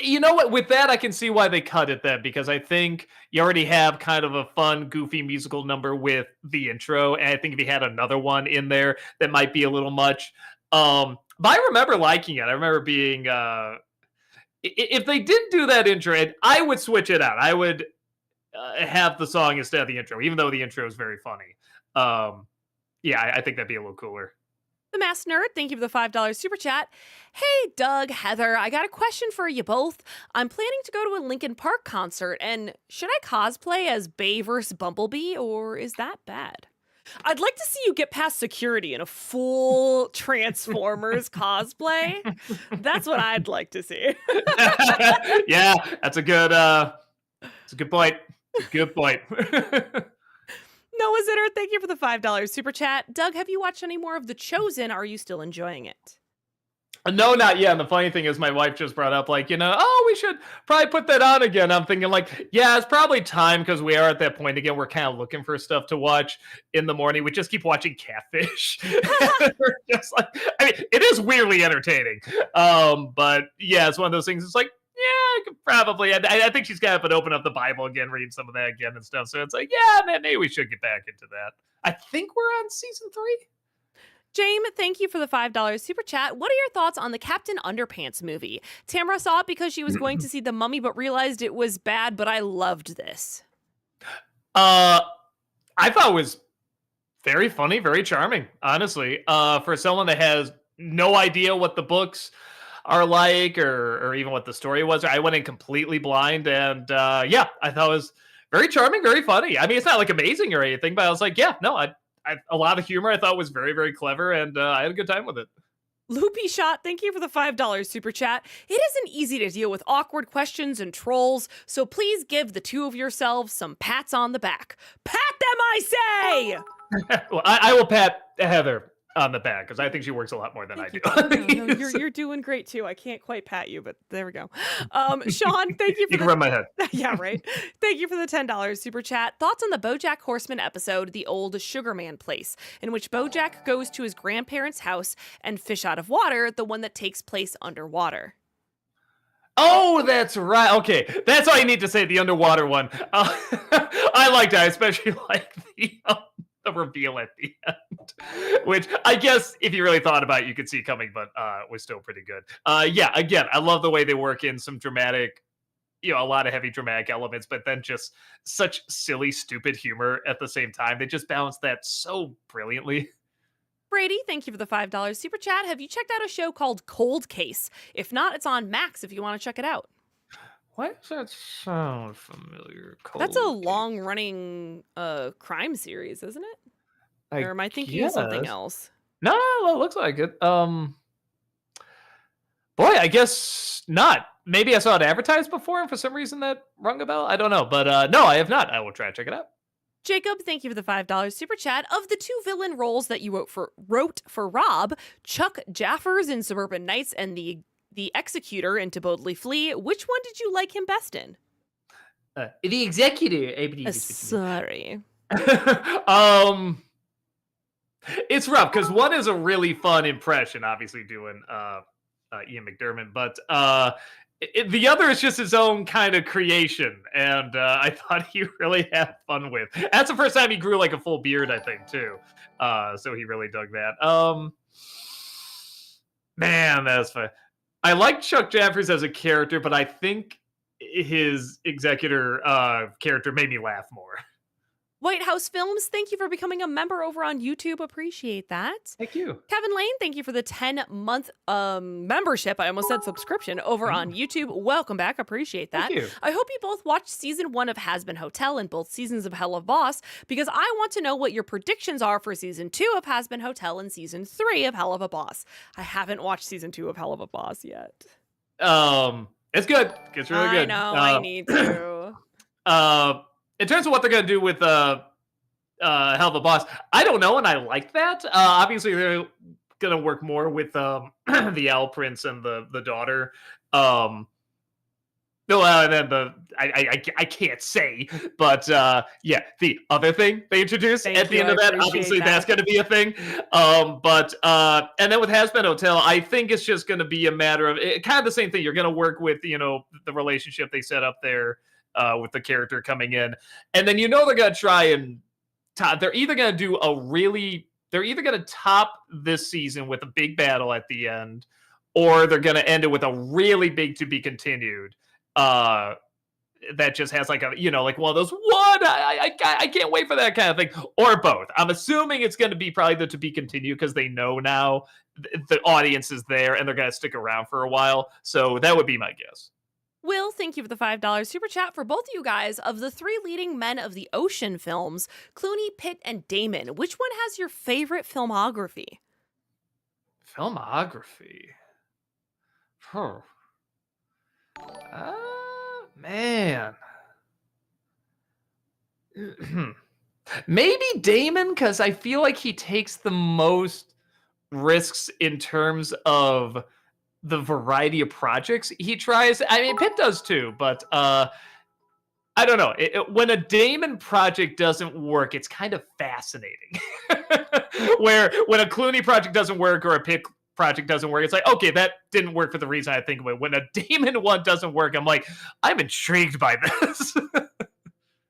you know what? With that, I can see why they cut it then, because I think you already have kind of a fun, goofy musical number with the intro, and I think if you had another one in there, that might be a little much. But I remember liking it. I remember being if they didn't do that intro, I would switch it out. I would have the song instead of the intro, even though the intro is very funny. Yeah, I think that'd be a little cooler. The Masked Nerd, thank you for the $5 super chat. Hey, Doug, Heather, I got a question for you both. I'm planning to go to a Linkin Park concert, and should I cosplay as Bay vs. Bumblebee, or is that bad? I'd like to see you get past security in a full Transformers cosplay. That's what I'd like to see. Yeah, that's a good. It's a good point. It's a good point. Noah Zitter, thank you for the $5 super chat. Doug, have you watched any more of The Chosen? Are you still enjoying it? No, not yet. And the funny thing is, my wife just brought up, like, oh, we should probably put that on again. I'm thinking, like, yeah, it's probably time because we are at that point again. We're kind of looking for stuff to watch in the morning. We just keep watching Catfish. We're just like, I mean, it is weirdly entertaining. But yeah, it's one of those things. It's like, yeah, I could probably. I think she's got to open up the Bible again, read some of that again and stuff. So it's like, yeah, man, maybe we should get back into that. I think we're on season 3. James, thank you for the $5 super chat. What are your thoughts on the Captain Underpants movie? Tamara saw it because she was going to see The Mummy, but realized it was bad, but I loved this. I thought it was very funny, very charming, honestly. For someone that has no idea what the books are like or even what the story was, I went in completely blind, and yeah, I thought it was very charming, very funny. I mean, it's not like amazing or anything, but I was like, yeah, no, a lot of humor. I thought was very, very clever, and I had a good time with it. Loopy Shot, thank you for the $5 super chat. It isn't easy to deal with awkward questions and trolls, so please give the two of yourselves some pats on the back. Pat them, I say! Well, I will pat Heather on the back because I think she works a lot more than Thank I you. do. No, you're doing great too. I can't quite pat you, but there we go. Sean, thank you for You can rub my head. yeah, right. Thank you for the $10 super chat. Thoughts on the BoJack Horseman episode, The Old Sugarman Place, in which BoJack goes to his grandparents' house and fish out of water, the one that takes place underwater. Oh, that's right. Okay, that's all you need to say. The underwater one. I liked it. I especially like the reveal at the end, which I guess if you really thought about it, you could see coming, but was still pretty good. Yeah, again, I love the way they work in some dramatic, a lot of heavy dramatic elements, but then just such silly, stupid humor at the same time. They just balance that so brilliantly. Brady, thank you for the $5 super chat. Have you checked out a show called Cold Case? If not, it's on Max if you want to check it out. Why does that sound familiar? That's a Cold case. long running crime series, isn't it? I Or am I thinking of something guess. else? No, well, it looks like it. Boy, I guess not. Maybe I saw it advertised before, and for some reason that rung a bell. I don't know, but no, I have not. I will try to check it out. Jacob, thank you for the $5 super chat. Of the two villain roles that you wrote for Rob, Chuck Jaffers in Suburban Nights and the Executor in To Boldly Flee, which one did you like him best in? The executor, I believe is Sorry. It's rough because one is a really fun impression, obviously doing Ian McDermott, but the other is just his own kind of creation, and I thought he really had fun with. That's the first time he grew like a full beard, I think, too. So he really dug that. Man, that's fun. I like Chuck Jaffers as a character, but I think his executor character made me laugh more. White House Films, thank you for becoming a member over on YouTube. Appreciate that. Thank you. Kevin Lane, thank you for the 10-month membership. I almost said subscription over on YouTube. Welcome back. Appreciate that. Thank you. I hope you both watched season 1 of Has Been Hotel and both seasons of Hell of Boss because I want to know what your predictions are for season 2 of Has Been Hotel and season 3 of Hell of a Boss. I haven't watched season 2 of Hell of a Boss yet. It's good. It's really good. I know. I need to. In terms of what they're gonna do with Hell of a Boss, I don't know, and I like that. Obviously, they're gonna work more with the Owl Prince and the daughter. No, and then I can't say, but yeah, the other thing they introduced at the end of that, obviously that's going to be a thing. But and then with Has Been Hotel, I think it's just going to be a matter of kind of the same thing. You're going to work with the relationship they set up there with the character coming in, and then they're going to try and they're either going to do they're either going to top this season with a big battle at the end, or they're going to end it with a really big to be continued. That just has like like one of those I can't wait for that kind of thing, or both. I'm assuming it's going to be probably the to be continued because they know now the audience is there and they're going to stick around for a while. So that would be my guess. Will, thank you for the $5 super chat for both of you guys. Of the 3 leading men of the ocean films, Clooney, Pitt, and Damon, which one has your favorite filmography? Filmography. Man. Maybe Damon, because I feel like he takes the most risks in terms of the variety of projects he tries. I mean, Pitt does too, but I don't know. When a Damon project doesn't work, it's kind of fascinating. Where when a Clooney project doesn't work or a Pitt project doesn't work, it's like, okay, that didn't work for the reason I think of it. When a Damon one doesn't work, I'm like, I'm intrigued by this.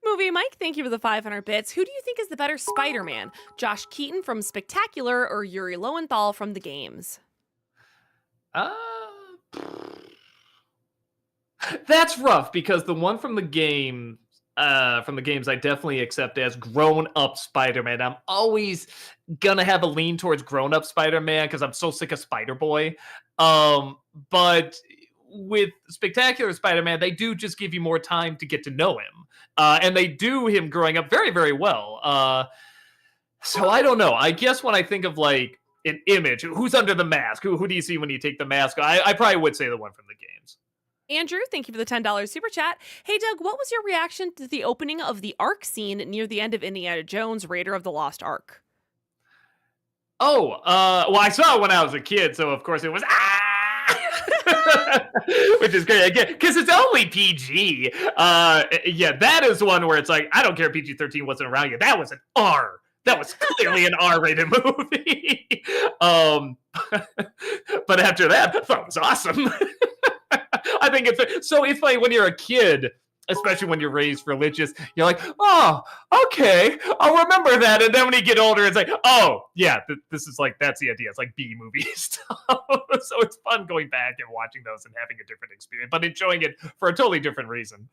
Movie Mike, thank you for the 500 bits. Who do you think is the better Spider-Man? Josh Keaton from Spectacular or Yuri Lowenthal from The Games? That's rough because the one from the games, I definitely accept as grown-up Spider-Man. I'm always gonna have a lean towards grown-up Spider-Man because I'm so sick of Spider-Boy. But with Spectacular Spider-Man, they do just give you more time to get to know him, and they do him growing up very, very well. So I don't know. I guess when I think of like an image, who's under the mask? Who do you see when you take the mask? I probably would say the one from the games. Andrew, thank you for the $10 super chat. Hey, Doug, what was your reaction to the opening of the Ark scene near the end of Indiana Jones, Raider of the Lost Ark? Oh, well, I saw it when I was a kid, so of course it was which is great again because it's only PG. Yeah, that is one where it's like I don't care if PG-13 wasn't around yet. That was an R. That was clearly an R-rated movie. But after that, I thought it was awesome. I think it's like when you're a kid, especially when you're raised religious, you're like, oh, okay, I'll remember that. And then when you get older, it's like, oh, yeah, this is like, that's the idea. It's like B movie stuff. So it's fun going back and watching those and having a different experience, but enjoying it for a totally different reason.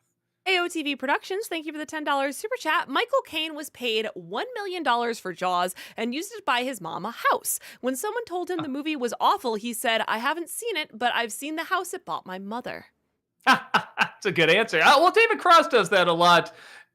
AOT TV Productions, thank you for the $10 super chat. Michael Caine was paid $1 million for Jaws and used it to buy his mom a house. When someone told him the movie was awful, he said, I haven't seen it, but I've seen the house it bought my mother. That's a good answer. Well, David Cross does that a lot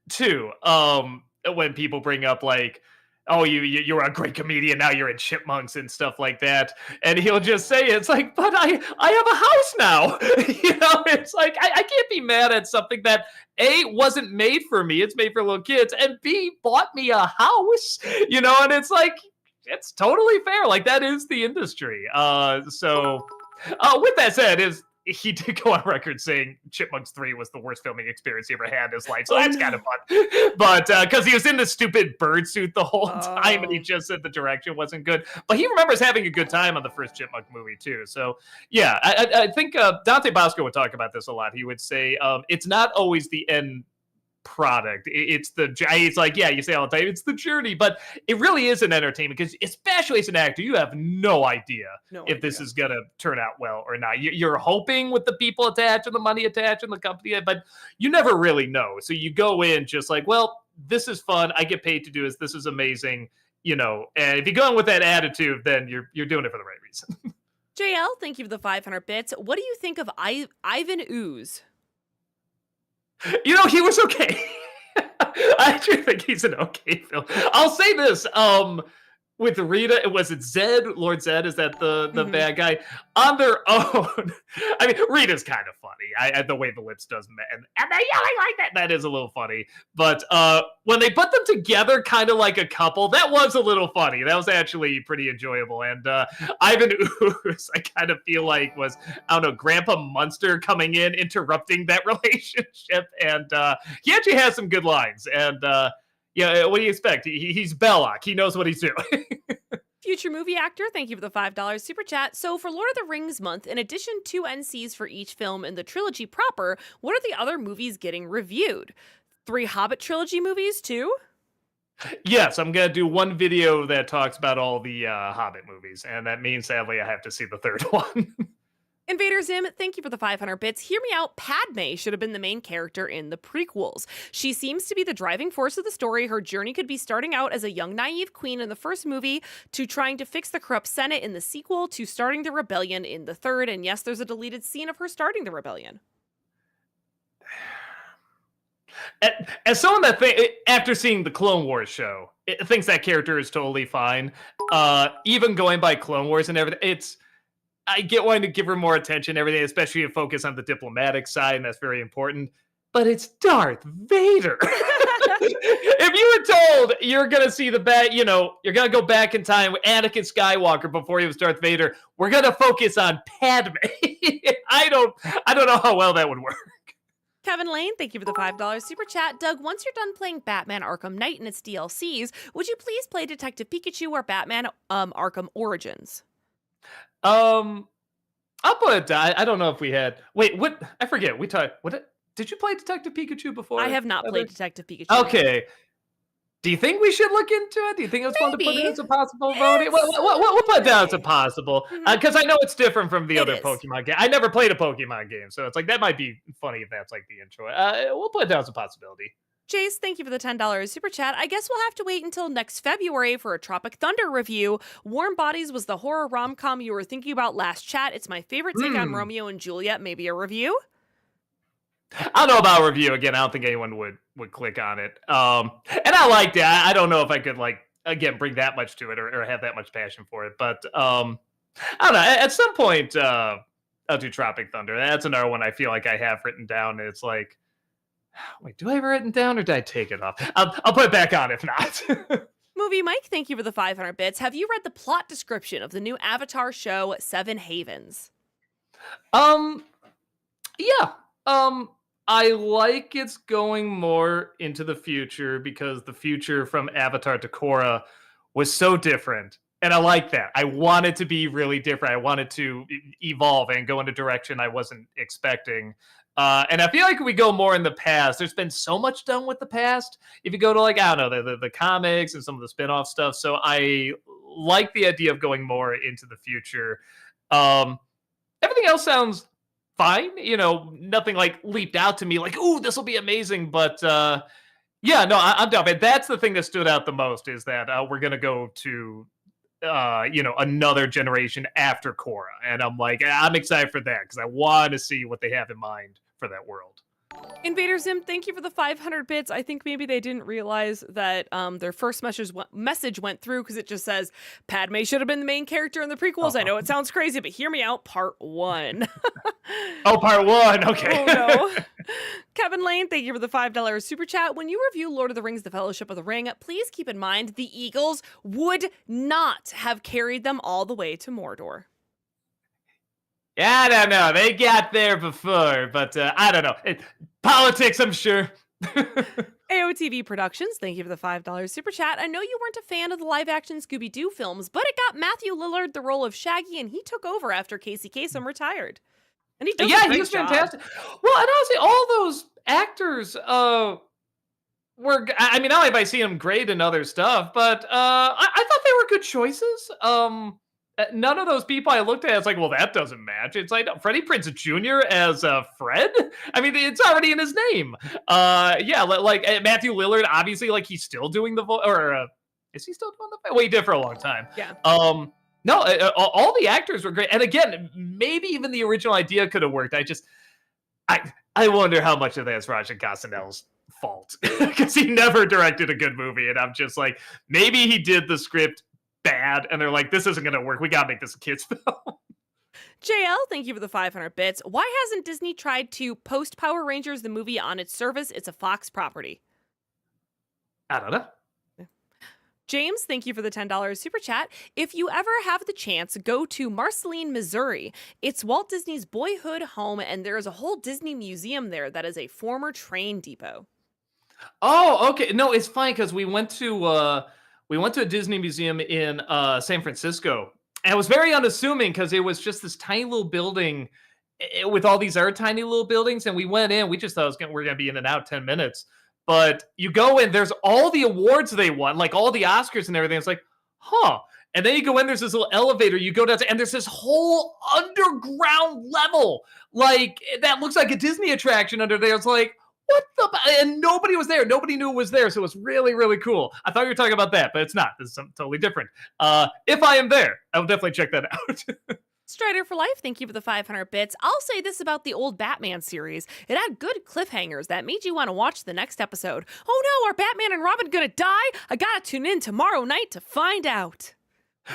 too. When people bring up like, "Oh, you're a great comedian now. You're in Chipmunks and stuff like that," and he'll just say, "It's like, but I have a house now." It's like I can't be mad at something that A, wasn't made for me. It's made for little kids, and B, bought me a house. And it's like it's totally fair. Like that is the industry. With that said, he did go on record saying Chipmunks 3 was the worst filming experience he ever had in his life. So that's kind of fun. But because he was in the stupid bird suit the whole time and he just said the direction wasn't good. But he remembers having a good time on the first Chipmunk movie too. So yeah, I think Dante Bosco would talk about this a lot. He would say it's not always the end product. It's like, yeah, you say all the time, it's the journey, but it really is an entertainment because especially as an actor, you have no idea if this is going to turn out well or not. You're hoping with the people attached and the money attached and the company, but you never really know. So you go in just like, well, this is fun. I get paid to do this. This is amazing. And if you go in with that attitude, then you're doing it for the right reason. JL, thank you for the 500 bits. What do you think of Ivan Ooze? He was okay. I actually think he's an okay film. I'll say this. With Rita, was it Zed? Lord Zed, is that the bad guy? On their own, I mean, Rita's kind of funny. The way the lips does, and they're yelling like that. That is a little funny. But when they put them together, kind of like a couple, that was a little funny. That was actually pretty enjoyable. And Ivan Ooze, I kind of feel like was, I don't know, Grandpa Munster coming in, interrupting that relationship. And he actually has some good lines. And yeah, what do you expect? He's Belloc. He knows what he's doing. Future movie actor, thank you for the $5 super chat. So for Lord of the Rings month, in addition to NCs for each film in the trilogy proper, what are the other movies getting reviewed? 3 Hobbit trilogy movies too? Yes, I'm going to do one video that talks about all the Hobbit movies, and that means, sadly, I have to see the third one. Invader Zim, thank you for the 500 bits. Hear me out. Padme should have been the main character in the prequels. She seems to be the driving force of the story. Her journey could be starting out as a young, naive queen in the first movie, to trying to fix the corrupt Senate in the sequel, to starting the rebellion in the third. And yes, there's a deleted scene of her starting the rebellion. As someone that after seeing the Clone Wars show, thinks that character is totally fine, even going by Clone Wars and everything, I get wanting to give her more attention and everything, especially to focus on the diplomatic side, and that's very important. But it's Darth Vader. If you were told you're going to see you're going to go back in time with Anakin Skywalker before he was Darth Vader, we're going to focus on Padme. I don't know how well that would work. Kevin Lane, thank you for the $5 super chat. Doug, once you're done playing Batman Arkham Knight and its DLCs, would you please play Detective Pikachu or Batman Arkham Origins? I'll put it down. I don't know if we had. Wait, what? I forget. We talked. Did you play Detective Pikachu before? I have not played Detective Pikachu. Okay. Do you think we should look into it? Do you think it's fun to put it as a possible voting? We'll put it down as a possible. Because I know it's different from the other Pokemon game. I never played a Pokemon game, so it's like that might be funny if that's like the intro. We'll put it down as a possibility. Jace, thank you for the $10 super chat. I guess we'll have to wait until next February for a Tropic Thunder review. Warm Bodies was the horror rom-com you were thinking about last chat. It's my favorite take on Romeo and Juliet. Maybe a review? I don't know about a review. Again, I don't think anyone would click on it. And I liked it. I don't know if I could, again, bring that much to it or have that much passion for it. But I don't know. At some point, I'll do Tropic Thunder. That's another one I feel like I have written down. It's like, wait, do I have it written down or did I take it off? I'll put it back on if not. Movie Mike, thank you for the 500 bits. Have you read the plot description of the new Avatar show, Seven Havens? Yeah. I like it's going more into the future because the future from Avatar to Korra was so different. And I like that. I want it to be really different. I want it to evolve and go in a direction I wasn't expecting. And I feel like we go more in the past. There's been so much done with the past. If you go to I don't know, the comics and some of the spin-off stuff. So I like the idea of going more into the future. Everything else sounds fine. Nothing like leaped out to me like, "Ooh, this will be amazing." But yeah, no, I'm down. But that's the thing that stood out the most is that we're gonna go to another generation after Korra, and I'm excited for that because I want to see what they have in mind for that world. Invader Zim, thank you for the 500 bits. I think maybe they didn't realize that their first message went through because it just says Padme should have been the main character in the prequels. I Uh-huh. know it sounds crazy, but hear me out. Part one. Oh, part one. Okay. Oh no. Kevin Lane, thank you for the $5 super chat. When you review Lord of the Rings, The Fellowship of the Ring, please keep in mind the Eagles would not have carried them all the way to Mordor. Yeah, I don't know. They got there before, but I don't know. Politics, I'm sure. AOTV Productions, thank you for the $5 super chat. I know you weren't a fan of the live action Scooby Doo films, but it got Matthew Lillard the role of Shaggy, and he took over after Casey Kasem retired. And he does a Yeah, he great was job. fantastic. Well, and honestly, all those actors I mean, not only have I seen them great in other stuff, but I thought they were good choices. None of those people I looked at, it's like, well, that doesn't match. It's like no, Freddie Prinze Jr. as Fred. I mean, it's already in his name. Yeah, like Matthew Lillard, obviously, like he's still doing the voice, or is he still doing the voice? Well, he did for a long time. Yeah. No, all the actors were great, and again, maybe even the original idea could have worked. I wonder how much of that is Raja Gosnell's fault because he never directed a good movie, and I'm just like, maybe he did the script bad, and they're like, this isn't gonna work. We gotta make this a kids film. JL, thank you for the 500 bits. Why hasn't Disney tried to post Power Rangers the movie on its service? It's a Fox property. I don't know. James, thank you for the $10 super chat. If you ever have the chance, go to Marceline, Missouri. It's Walt Disney's boyhood home, and there is a whole Disney museum there that is a former train depot. Oh, okay. No, it's fine because we went to a Disney museum in San Francisco, and it was very unassuming because it was just this tiny little building with all these other tiny little buildings, and we went in. We just thought we're gonna be in and out 10 minutes, but you go in. There's all the awards they won, like all the Oscars and everything. It's like, huh. And then you go in. There's this little elevator. You go down, and there's this whole underground level, like that looks like a Disney attraction under there. It's like what the? And nobody was there. Nobody knew it was there. So it was really, really cool. I thought you were talking about that, but it's not. This is something totally different. If I am there, I will definitely check that out. Strider for Life, thank you for the 500 bits. I'll say this about the old Batman series. It had good cliffhangers that made you want to watch the next episode. Oh no, are Batman and Robin gonna die? I gotta tune in tomorrow night to find out.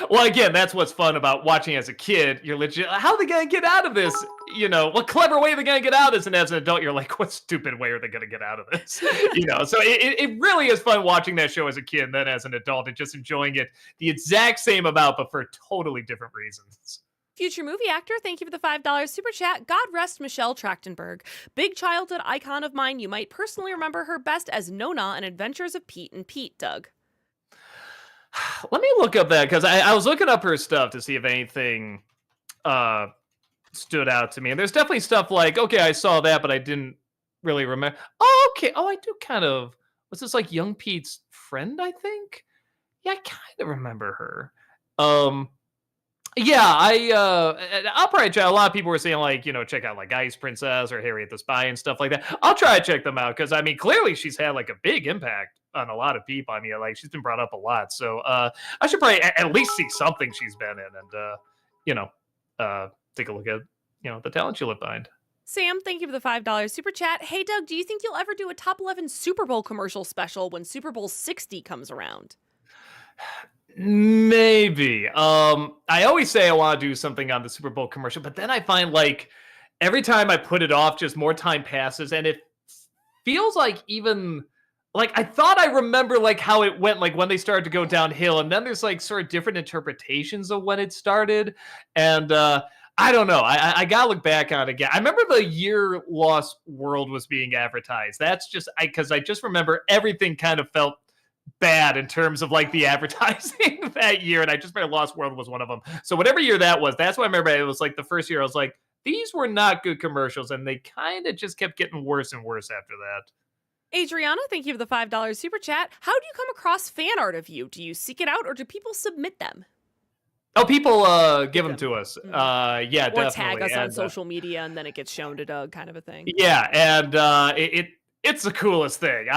Well, again, that's what's fun about watching as a kid. You're legit, how are they going to get out of this? What clever way are they going to get out of this? And as an adult, you're like, what stupid way are they going to get out of this? So it really is fun watching that show as a kid and then as an adult and just enjoying it the exact same amount, but for totally different reasons. Future movie actor, thank you for the $5 super chat. God rest Michelle Trachtenberg. Big childhood icon of mine. You might personally remember her best as Nona in Adventures of Pete and Pete, Doug. Let me look up that because I was looking up her stuff to see if anything stood out to me. And there's definitely stuff like, okay, I saw that, but I didn't really remember. Oh, okay. Oh, I do kind of. Was this like Young Pete's friend, I think? Yeah, I kind of remember her. Yeah, I'll probably try. A lot of people were saying like, check out like Ice Princess or Harriet the Spy and stuff like that. I'll try to check them out because I mean, clearly she's had like a big impact on a lot of people. I mean, like she's been brought up a lot, so I should probably at least see something she's been in and take a look at the talent she left behind. Sam, thank you for the $5 super chat. Hey, Doug, do you think you'll ever do a top 11 Super Bowl commercial special when Super Bowl 60 comes around? Maybe. I always say I want to do something on the Super Bowl commercial, but then I find like every time I put it off, just more time passes, and it feels like even like I thought I remember like how it went, like when they started to go downhill, and then there's like sort of different interpretations of when it started, and I don't know. I gotta look back on it again. I remember the year Lost World was being advertised. That's just because I just remember everything kind of felt bad in terms of like the advertising that year, and I just remember Lost World was one of them. So whatever year that was, that's what I remember. It was like the first year I was like, these were not good commercials, and they kind of just kept getting worse and worse after that. Adriana, thank you for the $5 super chat. How do you come across fan art of you? Do you seek it out or do people submit them? Oh, people, give Get them them. to us. Mhm. Yeah, Or tag definitely, us on and, social media, and then it gets shown to Doug kind of a thing. yeah, and, it's the coolest thing.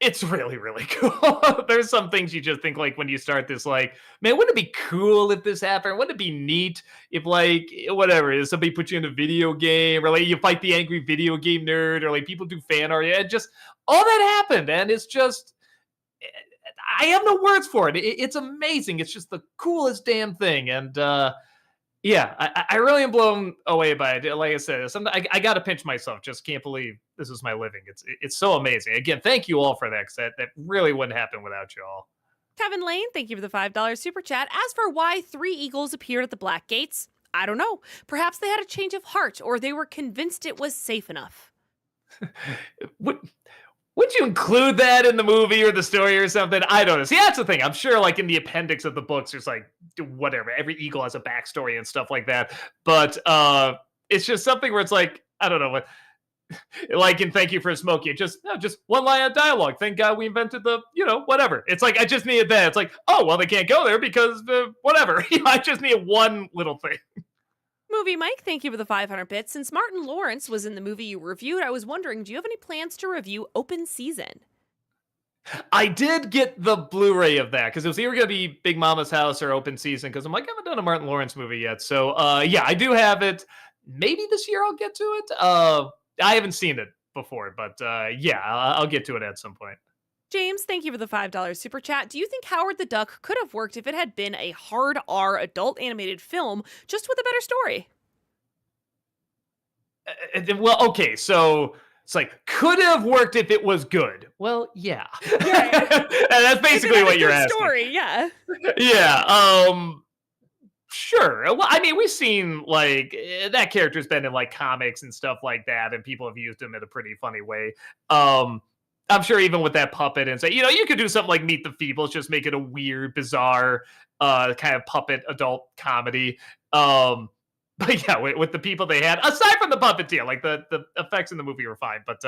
It's really, really cool. There's some things you just think, like, when you start this, like, "Man, wouldn't it be cool if this happened? Wouldn't it be neat if, like, whatever, if somebody put you in a video game, or, like, you fight the angry video game nerd, or, like, people do fan art," and just all that happened, and it's just I have no words for it. It's amazing. It's just the coolest damn thing, and, yeah, I really am blown away by it. Like I said, I got to pinch myself. Just can't believe this is my living. It's so amazing. Again, thank you all for that, because that really wouldn't happen without you all. Kevin Lane, thank you for the $5 super chat. As for why three eagles appeared at the Black Gates, I don't know. Perhaps they had a change of heart, or they were convinced it was safe enough. Would would you include that in the movie or the story or something? I don't know. See, that's the thing. I'm sure, like in the appendix of the books, there's like whatever. Every eagle has a backstory and stuff like that. But it's just something where it's like I don't know what. Like in Thank You for Smokey, just no, just one line of dialogue. Thank God we invented the, whatever. It's like I just needed that. It's like, oh well, they can't go there because whatever. I just need one little thing. Movie Mike, thank you for the 500 bits. Since Martin Lawrence was in the movie you reviewed, I was wondering, do you have any plans to review Open Season? I did get the Blu-ray of that because it was either going to be Big Mama's House or Open Season because I'm like, I haven't done a Martin Lawrence movie yet. So yeah, I do have it. Maybe this year I'll get to it. I haven't seen it before, but yeah, I'll get to it at some point. James, thank you for the $5 super chat. Do you think Howard the Duck could have worked if it had been a hard R adult animated film, just with a better story? Well, okay, so it's like could have worked if it was good. Well, yeah, Right. and that's If it basically had a what you're good asking. story, yeah. Yeah, sure. Well, I mean, we've seen like that character's been in like comics and stuff like that, and people have used him in a pretty funny way. Um, I'm sure even with that puppet and say, you could do something like Meet the Feebles, just make it a weird, bizarre, kind of puppet adult comedy. Um, but yeah, with the people they had, aside from the puppeteer, like the effects in the movie were fine, but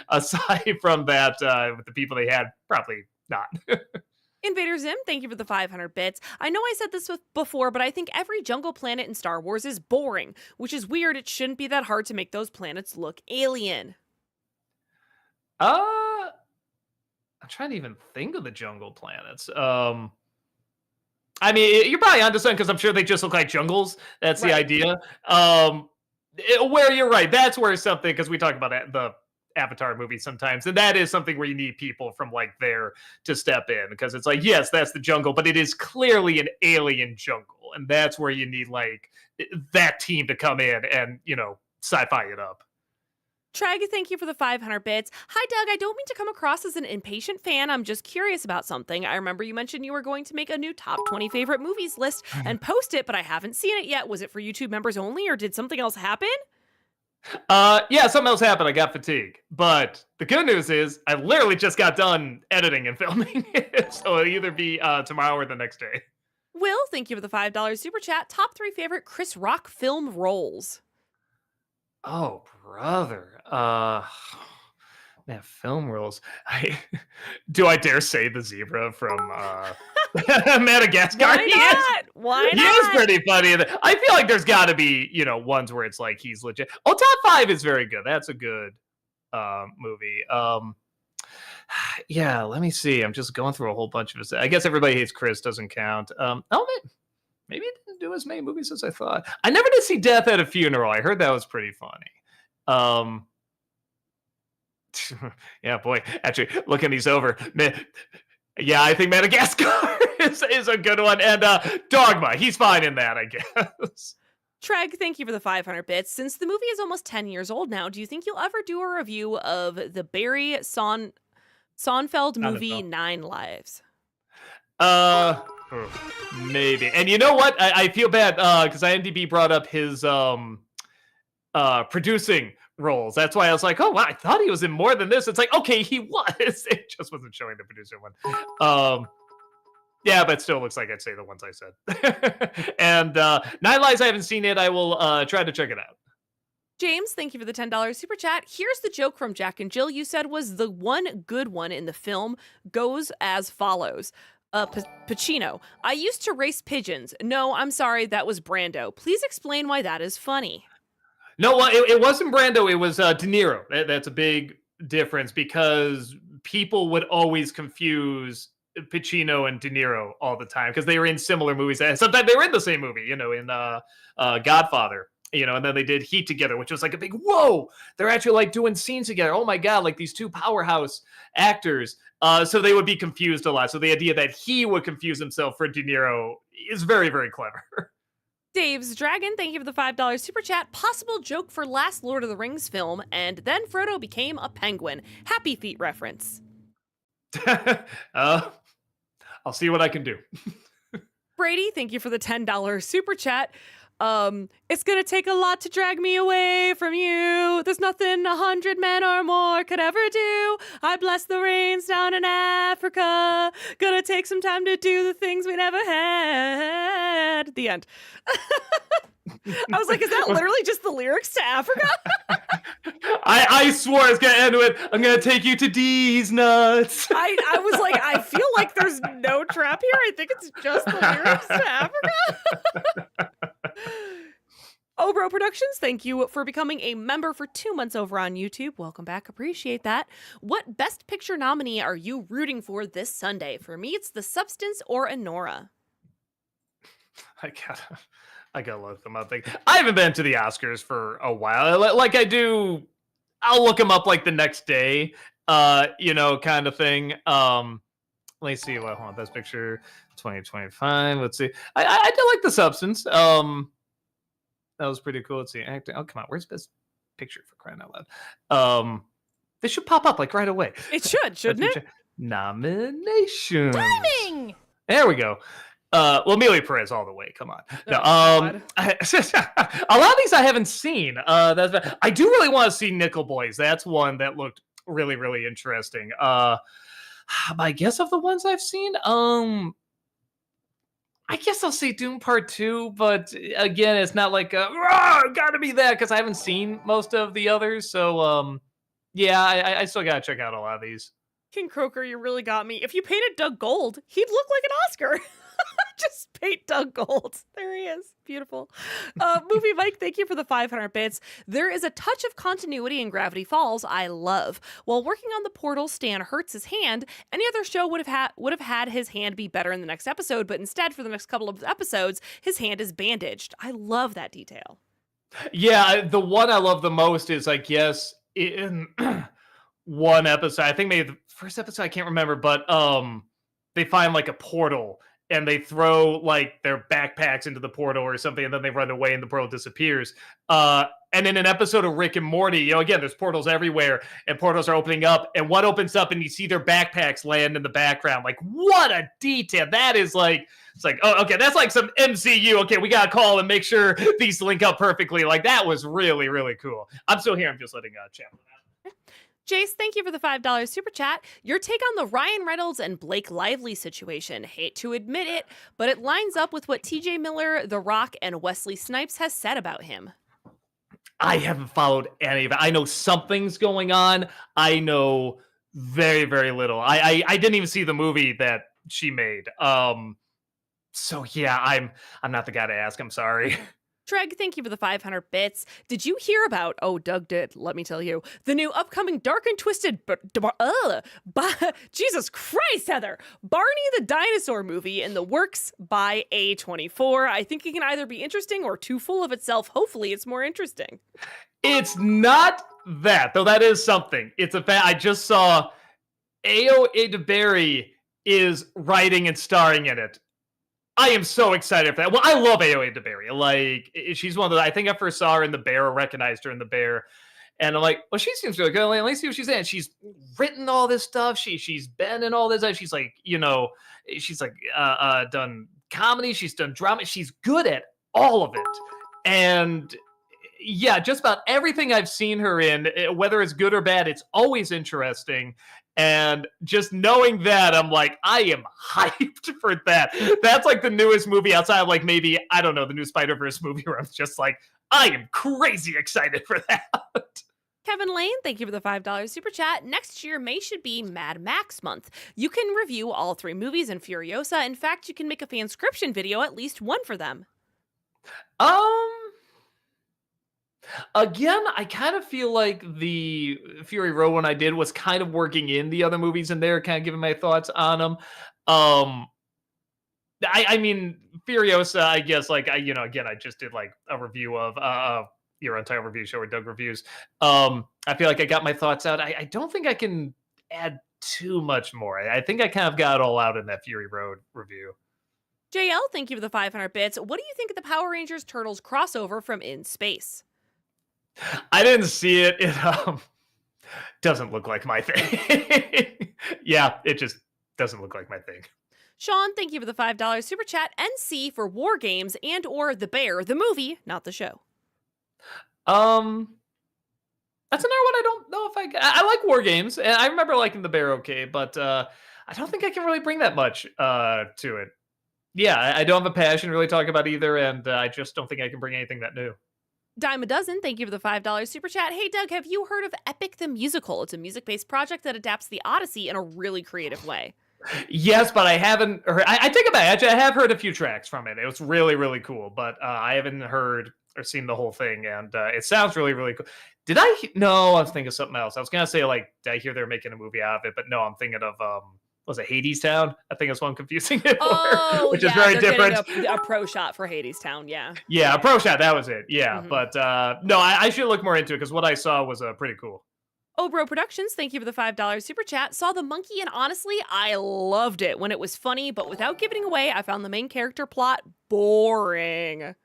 aside from that, with the people they had, probably not. Invader Zim, thank you for the 500 bits. I know I said this before, but I think every jungle planet in Star Wars is boring, which is weird. It shouldn't be that hard to make those planets look alien. Uh, I'm trying to even think of the jungle planets. I mean, you're probably onto something because I'm sure they just look like jungles. That's the Right. idea. Where you're right, that's where something because we talk about that, the Avatar movie sometimes, and that is something where you need people from like there to step in because it's like, yes, that's the jungle, but it is clearly an alien jungle, and that's where you need like that team to come in and sci-fi it up. Treg, thank you for the 500 bits. Hi, Doug. I don't mean to come across as an impatient fan. I'm just curious about something. I remember you mentioned you were going to make a new top 20 favorite movies list and post it, but I haven't seen it yet. Was it for YouTube members only, or did something else happen? Yeah, something else happened. I got fatigue. But the good news is I literally just got done editing and filming it. So it'll either be tomorrow or the next day. Will, thank you for the $5 super chat. Top 3 favorite Chris Rock film roles. Oh, brother. Man, film rules. I dare say the zebra from Madagascar? Why not? Why He is not? pretty funny. I feel like there's got to be, ones where it's like he's legit. Oh, top 5 is very good. That's a good movie. Yeah, let me see. I'm just going through a whole bunch of it. I guess Everybody Hates Chris doesn't count. Maybe it didn't do as many movies as I thought. I never did see Death at a Funeral. I heard that was pretty funny. Yeah, boy. Actually, looking these over, yeah, I think Madagascar is a good one, and Dogma. He's fine in that, I guess. Treg, thank you for the 500 bits. Since the movie is almost 10 years old now, do you think you'll ever do a review of the Barry Sonfeld movie Nine Lives? Maybe. And you know what? I feel bad because IMDb brought up his producing roles. That's why I was like, oh wow, I thought he was in more than this. It's like, okay, he was. It just wasn't showing the producer one. Yeah, but it still looks like I'd say the ones I said. And Nine Lives, I haven't seen it. I will try to check it out. James, thank you for the $10 super chat. Here's the joke from Jack and Jill you said was the one good one in the film goes as follows. Pacino. I used to race pigeons. No, I'm sorry, that was Brando. Please explain why that is funny. No, well, it wasn't Brando. It was De Niro. That's a big difference because people would always confuse Pacino and De Niro all the time because they were in similar movies. And sometimes they were in the same movie, in Godfather. And then they did Heat together, which was like a big whoa. They're actually like doing scenes together. Oh my god, like these two powerhouse actors. So they would be confused a lot. So the idea that he would confuse himself for De Niro is very, very clever. Dave's Dragon, thank you for the $5 super chat. Possible joke for last Lord of the Rings film, and then Frodo became a penguin. Happy Feet reference. I'll see what I can do. Brady, thank you for the $10 super chat. It's gonna take a lot to drag me away from you. There's nothing 100 men or more could ever do. I bless the rains down in Africa. Gonna take some time to do the things we never had. The end. I was like, is that literally just the lyrics to Africa? I swore I was gonna end with, I'm gonna take you to D's nuts. I was like, I feel like there's no trap here. I think it's just the lyrics to Africa. Obro Productions, thank you for becoming a member for 2 months over on YouTube. Welcome back. Appreciate that. What Best Picture nominee are you rooting for this Sunday? For me, it's The Substance or Anora. I gotta look them up. I haven't been to the Oscars for a while. Like I do, I'll look them up like the next day, kind of thing. Let's see. Hold on, Best Picture 2025. Let's see. I did like The Substance. That was pretty cool. Let's see. Acting. Oh, come on. Where's Best Picture, for crying out loud? They should pop up like right away. It should, shouldn't it? Nominations. Timing. There we go. Well, Amelia Perez all the way. Come on. No, God. a lot of these I haven't seen. I do really want to see Nickel Boys. That's one that looked really, really interesting. I guess of the ones I've seen, I guess I'll say Doom Part 2, but again, it's not like gotta be that because I haven't seen most of the others. So yeah, I still gotta check out a lot of these. King Croker, you really got me. If you painted Doug Gold, he'd look like an Oscar. Just paint Doug Gold. There he is. Beautiful. Movie Mike, thank you for the 500 bits. There is a touch of continuity in Gravity Falls I love. While working on the portal, Stan hurts his hand. Any other show would have had his hand be better in the next episode, but instead, for the next couple of episodes, his hand is bandaged. I love that detail. Yeah, the one I love the most is, I guess, in one episode. I think maybe the first episode, I can't remember, but they find like a portal and they throw like their backpacks into the portal or something, and then they run away and the portal disappears. And in an episode of Rick and Morty, again, there's portals everywhere and portals are opening up, and one opens up and you see their backpacks land in the background. Like, what a detail. That is like, it's like, oh, okay, that's like some MCU. Okay, we got to call and make sure these link up perfectly. Like, that was really, really cool. I'm still here. I'm just letting Champlin out. Jace, thank you for the $5 super chat. Your take on the Ryan Reynolds and Blake Lively situation. Hate to admit it, but it lines up with what TJ Miller, The Rock, and Wesley Snipes has said about him. I haven't followed any of it. I know something's going on. I know very, very little. I didn't even see the movie that she made. So yeah, I'm not the guy to ask. I'm sorry. Treg, thank you for the 500 bits. Did you hear about, oh, Doug did, let me tell you, the new upcoming Dark and Twisted, Jesus Christ, Heather, Barney the Dinosaur movie in the works by A24. I think it can either be interesting or too full of itself. Hopefully it's more interesting. It's not that, though that is something. It's a fact. I just saw Ayo Edebiri is writing and starring in it. I am so excited for that. Well, I love Ayo Edebiri. Like, she's one of the, I think I first saw her in The Bear, or recognized her in The Bear. And I'm like, well, she seems really good. Let me see what she's in. She's written all this stuff. She's been in all this. She's like, she's like done comedy. She's done drama. She's good at all of it. And yeah, just about everything I've seen her in, whether it's good or bad, it's always interesting. And just knowing that, I'm like, I am hyped for that. That's like the newest movie outside of like maybe, I don't know, the new Spider-Verse movie, where I'm just like, I am crazy excited for that. Kevin Lane, thank you for the $5 super chat. Next year, May should be Mad Max month. You can review all 3 movies in Furiosa. In fact, you can make a fanscription video, at least one for them. Um, Again, I kind of feel like the Fury Road one I did was kind of working in the other movies in there, kind of giving my thoughts on them. Um, I mean, Furiosa, I guess, like, again, I just did like a review of your entire review show or Doug reviews. I feel like I got my thoughts out. I don't think I can add too much more. I think I kind of got it all out in that Fury Road review. JL, thank you for the 500 bits. What do you think of the Power Rangers Turtles crossover from In Space? I didn't see it. It doesn't look like my thing. Yeah, it just doesn't look like my thing. Sean, thank you for the $5 super chat. NC for War Games and or The Bear, the movie, not the show. Um, that's another one I don't know if I like War Games, and I remember liking The Bear okay, but I don't think I can really bring that much to it. Yeah, I don't have a passion to really talk about either, and I just don't think I can bring anything that new. Dime a dozen, thank you for the $5 super chat. Hey Doug, have you heard of Epic the Musical? It's a music-based project that adapts the Odyssey in a really creative way. Yes, but I haven't heard. I take it back. Actually, I have heard a few tracks from it. It was really, really cool, but I haven't heard or seen the whole thing, and it sounds really, really cool. Did I? No, I was thinking of something else. I was gonna say like, did I hear they're making a movie out of it? But no, I'm thinking of was it Hades Town? I think that's what I'm confusing it for, Oh, which yeah, is very they're different. getting a pro shot for Hades Town, yeah. Yeah, a pro shot. That was it. Yeah, Mhm. but no, I should look more into it because what I saw was pretty cool. Obro Productions, thank you for the $5 super chat. Saw The Monkey, and honestly, I loved it when it was funny, but without giving away, I found the main character plot boring.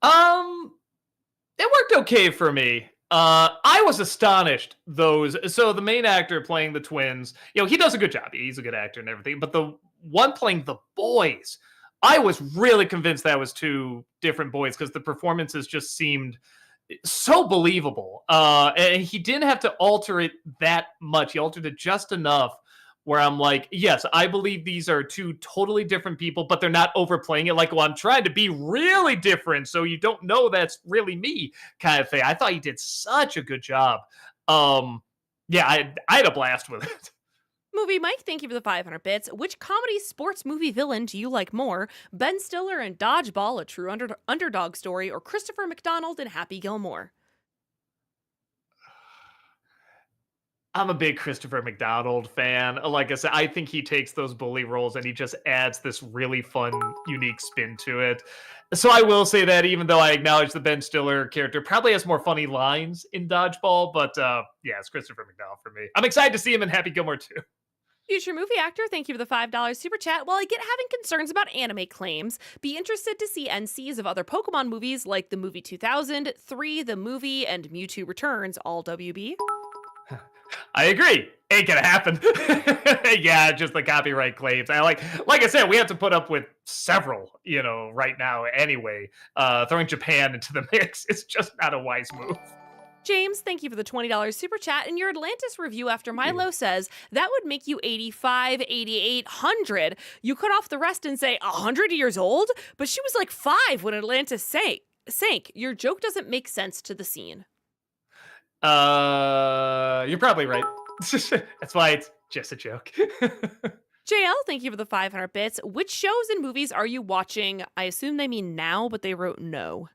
It worked okay for me. I was astonished so the main actor playing the twins, he does a good job. He's a good actor and everything, but the one playing the boys, I was really convinced that was 2 different boys because the performances just seemed so believable. And he didn't have to alter it that much. He altered it just enough where I'm like, yes, I believe these are 2 totally different people, but they're not overplaying it like, well, I'm trying to be really different so you don't know that's really me kind of thing. I thought he did such a good job. Yeah, I had a blast with it. Movie Mike, thank you for the 500 bits. Which comedy sports movie villain do you like more? Ben Stiller in Dodgeball, a true underdog story, or Christopher McDonald in Happy Gilmore? I'm a big Christopher McDonald fan. Like I said, I think he takes those bully roles and he just adds this really fun, unique spin to it. So I will say that even though I acknowledge the Ben Stiller character probably has more funny lines in Dodgeball, but yeah, it's Christopher McDonald for me. I'm excited to see him in Happy Gilmore too. Future movie actor, thank you for the $5 super chat. While I get having concerns about anime claims, be interested to see NCs of other Pokemon movies like the movie 2000, 3, the movie, and Mewtwo Returns, all WB. I agree. Ain't gonna happen. Yeah, just the copyright claims. Like I said, we have to put up with several, right now anyway. Throwing Japan into the mix is just not a wise move. James, thank you for the $20 super chat. In your Atlantis review after Milo says, that would make you 85, 88, 100. You cut off the rest and say 100 years old? But she was like 5 when Atlantis sank. Your joke doesn't make sense to the scene. You're probably right. That's why it's just a joke. JL, thank you for the 500 bits. Which shows and movies are you watching? I assume they mean now, but they wrote no.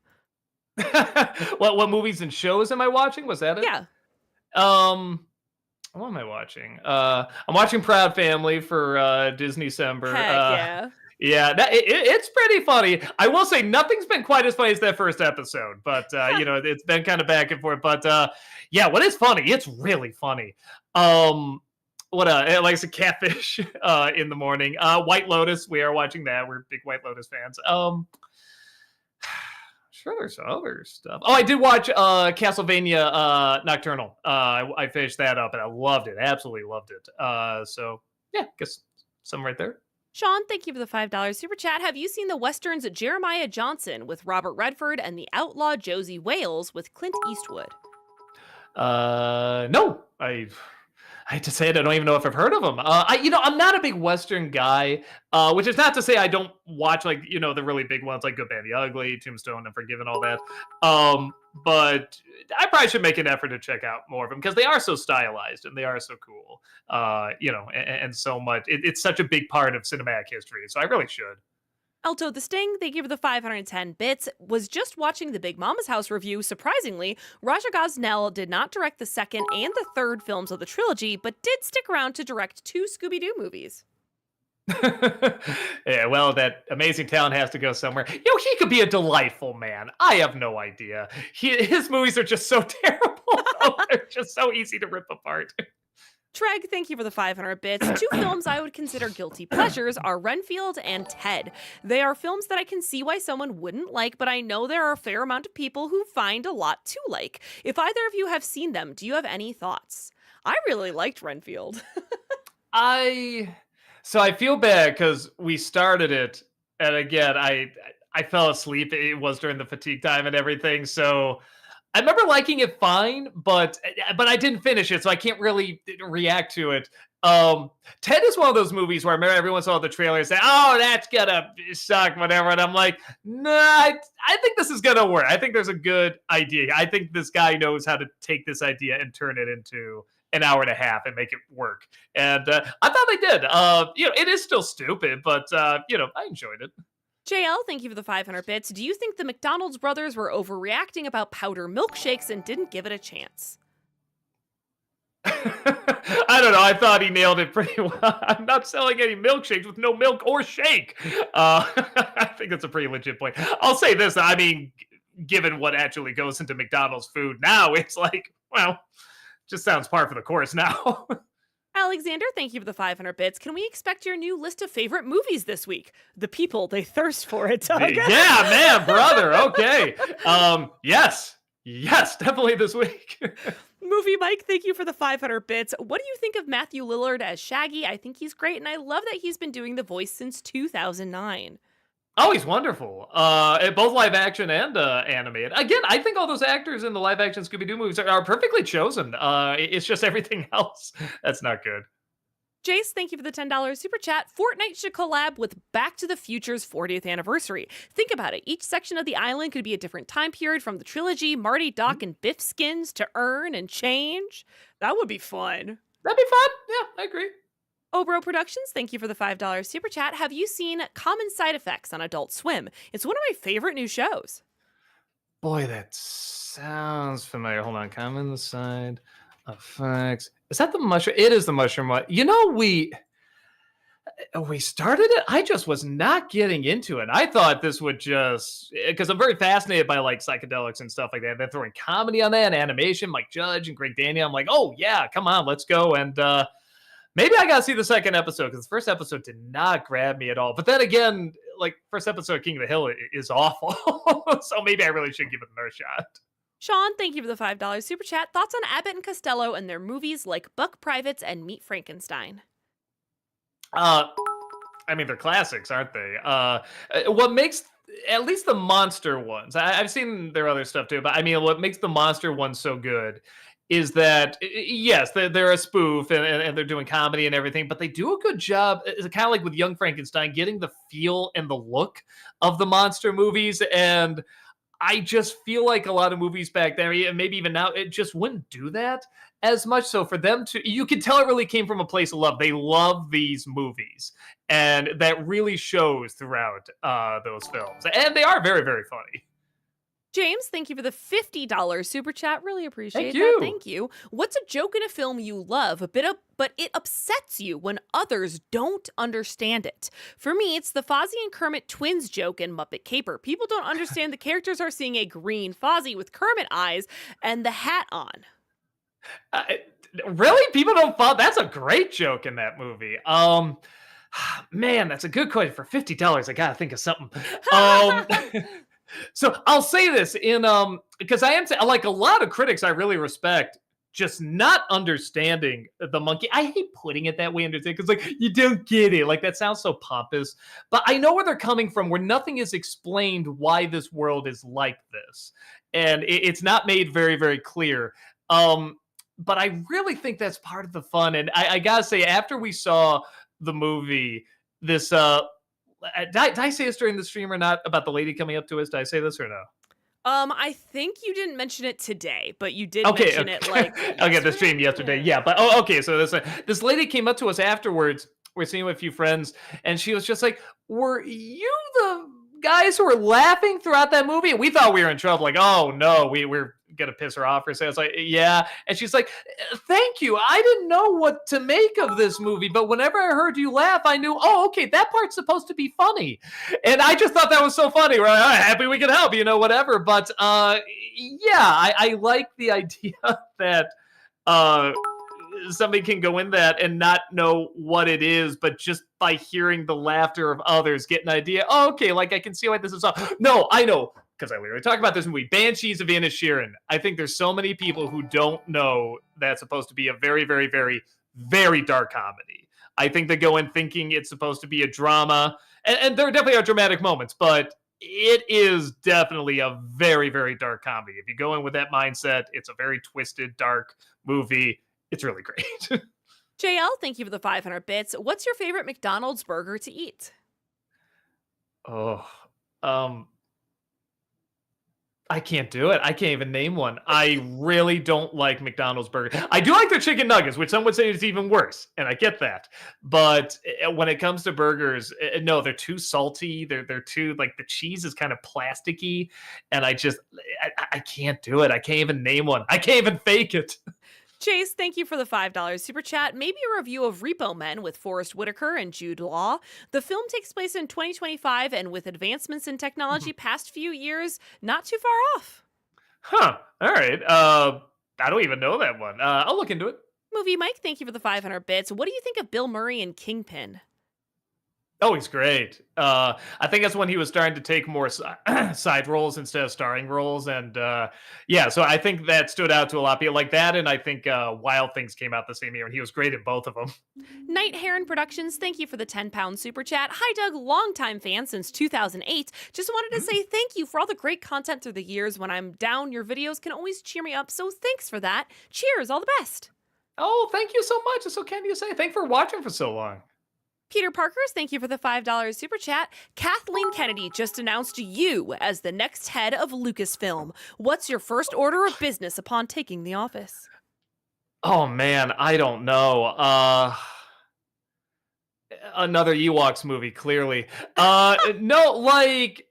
What movies and shows am I watching? Was that it? Yeah. What am I watching? I'm watching Proud Family for Disney December. Heck yeah. Yeah, it's pretty funny. I will say nothing's been quite as funny as that first episode, but it's been kind of back and forth. But yeah, what is funny? It's really funny. What like I said, Catfish in the morning. White Lotus, we are watching that. We're big White Lotus fans. Sure, there's other stuff. Oh, I did watch Castlevania Nocturnal. I finished that up and I loved it. Absolutely loved it. So yeah, guess some right there. Sean, thank you for the $5 super chat. Have you seen the westerns Jeremiah Johnson with Robert Redford and the outlaw Josie Wales with Clint Eastwood? No, I hate to say it, I don't even know if I've heard of them. I'm not a big Western guy, which is not to say I don't watch like the really big ones like Good, Bad, the Ugly, Tombstone, Unforgiven, all that. But I probably should make an effort to check out more of them because they are so stylized and they are so cool. And so much. It's such a big part of cinematic history, so I really should. Alto the Sting, thank you for the 510 bits. Was just watching the Big Mama's House review. Surprisingly, Raja Gosnell did not direct the second and the third films of the trilogy, but did stick around to direct two Scooby Doo movies. Yeah, well, that amazing talent has to go somewhere. He could be a delightful man. I have no idea. His movies are just so terrible. They're just so easy to rip apart. Treg, thank you for the 500 bits. Two films I would consider guilty pleasures are Renfield and Ted. They are films that I can see why someone wouldn't like, but I know there are a fair amount of people who find a lot to like. If either of you have seen them, do you have any thoughts? I really liked Renfield. I so I feel bad because we started it, and again, I fell asleep. It was during the fatigue time and everything, so I remember liking it fine, but I didn't finish it, so I can't really react to it. Ted is one of those movies where I remember everyone saw the trailer and say, "Oh, that's gonna suck," whatever, and I'm like, "Nah, I think this is gonna work. I think there's a good idea. I think this guy knows how to take this idea and turn it into an hour and a half and make it work." And I thought they did. It is still stupid, but I enjoyed it. JL, thank you for the 500 bits. Do you think the McDonald's brothers were overreacting about powder milkshakes and didn't give it a chance? I don't know. I thought he nailed it pretty well. I'm not selling any milkshakes with no milk or shake. I think that's a pretty legit point. I'll say this. I mean, given what actually goes into McDonald's food now, it's like, well, just sounds par for the course now. Alexander, thank you for the 500 bits. Can we expect your new list of favorite movies this week? The people, they thirst for it, Doug. Yeah, man, brother. Okay. Yes. Yes, definitely this week. Movie Mike, thank you for the 500 bits. What do you think of Matthew Lillard as Shaggy? I think he's great, and I love that he's been doing the voice since 2009. Oh, he's wonderful. Both live action and animated. Again, I think all those actors in the live action Scooby Doo movies are perfectly chosen. It's just everything else that's not good. Jace, thank you for the $10 super chat. Fortnite should collab with Back to the Future's 40th anniversary. Think about it. Each section of the island could be a different time period from the trilogy, Marty, Doc, and Biff skins to earn and change. That would be fun. That'd be fun. Yeah, I agree. Obro Productions, thank you for the $5 super chat. Have you seen Common Side Effects on Adult Swim? It's one of my favorite new shows. Boy, that sounds familiar. Hold on. Common Side Effects. Is that the mushroom? It is the mushroom one. We started it. I just was not getting into it. I thought this would just because I'm very fascinated by like psychedelics and stuff like that. They're throwing comedy on that, and animation, Mike Judge and Greg Daniel. I'm like, oh yeah, come on, let's go. And maybe I gotta see the second episode because the first episode did not grab me at all. But then again, like first episode of King of the Hill is awful. So maybe I really should give it another shot. Sean, thank you for the $5 super chat. Thoughts on Abbott and Costello and their movies like Buck Privates and Meet Frankenstein? I mean, they're classics, aren't they? What makes at least the monster ones, I've seen their other stuff too, but I mean, what makes the monster ones so good is that, yes, they're a spoof and they're doing comedy and everything, but they do a good job. It's kind of like with Young Frankenstein, getting the feel and the look of the monster movies. And I just feel like a lot of movies back then, and maybe even now, it just wouldn't do that as much. So for them to, you could tell it really came from a place of love. They love these movies, and that really shows throughout those films. And they are very, very funny. James, thank you for the $50 super chat. Really appreciate Thank that. you. Thank you. What's a joke in a film you love, but it upsets you when others don't understand it? For me, it's the Fozzie and Kermit twins joke in Muppet Caper. People don't understand the characters are seeing a green Fozzie with Kermit eyes and the hat on. Really? People don't follow? That's a great joke in that movie. Man, that's a good question. For $50, I gotta think of something. So I'll say this because I am like a lot of critics I really respect just not understanding the monkey. I hate putting it that way, understand, because like you don't get it. Like that sounds so pompous, but I know where they're coming from. Where nothing is explained why this world is like this, and it's not made very, very clear. but I really think that's part of the fun. And I gotta say, after we saw the movie, this did I say this during the stream or not about the lady coming up to us? Did I say this or no? I think you didn't mention it today, but you did Okay, mention it okay. like Okay, the yesterday. stream yesterday. Yeah. Yeah, but okay, so this lady came up to us afterwards. We're seeing with a few friends, and she was just like, "Were you the guys who were laughing throughout that movie?" And we thought we were in trouble. Like, "Oh no, we're gonna piss her off or say." I was like, "Yeah," and she's like, "Thank you. I didn't know what to make of this movie, but whenever I heard you laugh, I knew. Oh, okay, that part's supposed to be funny." And I just thought that was so funny. We're like, "Oh, happy we can help, whatever." But yeah, I like the idea that uh, somebody can go in that and not know what it is, but just by hearing the laughter of others, get an idea. Oh, okay, like I can see why this is. No, I know because I literally talked about this movie, Banshees of Inisherin. I think there's so many people who don't know that's supposed to be a very, very, very, very dark comedy. I think they go in thinking it's supposed to be a drama, and there definitely are dramatic moments, but it is definitely a very, very dark comedy. If you go in with that mindset, it's a very twisted, dark movie. It's really great. JL, thank you for the 500 bits. What's your favorite McDonald's burger to eat? Oh, um, I can't do it. I can't even name one. I really don't like McDonald's burger. I do like their chicken nuggets, which some would say is even worse, and I get that. But when it comes to burgers, no, they're too salty. They're too like the cheese is kind of plasticky, and I can't do it. I can't even name one. I can't even fake it. Chase, thank you for the $5 super chat. Maybe a review of Repo Men with Forrest Whitaker and Jude Law. The film takes place in 2025, and with advancements in technology past few years, not too far off. Huh. All right. I don't even know that one. I'll look into it. Movie Mike, thank you for the 500 bits. What do you think of Bill Murray and Kingpin? Oh, he's great. I think that's when he was starting to take more side roles instead of starring roles, and yeah, so I think that stood out to a lot of people like that. And I think Wild Things came out the same year, and he was great in both of them. Night Heron Productions, thank you for the £10 super chat. Hi, Doug, longtime fan since 2008. Just wanted to say thank you for all the great content through the years. When I'm down, your videos can always cheer me up, so thanks for that. Cheers, all the best. Oh, thank you so much. It's so kind of you to say. Thanks for watching for so long. Peter Parkers, thank you for the $5 super chat. Kathleen Kennedy just announced you as the next head of Lucasfilm. What's your first order of business upon taking the office? Oh man, I don't know. Another Ewoks movie, clearly. No, like,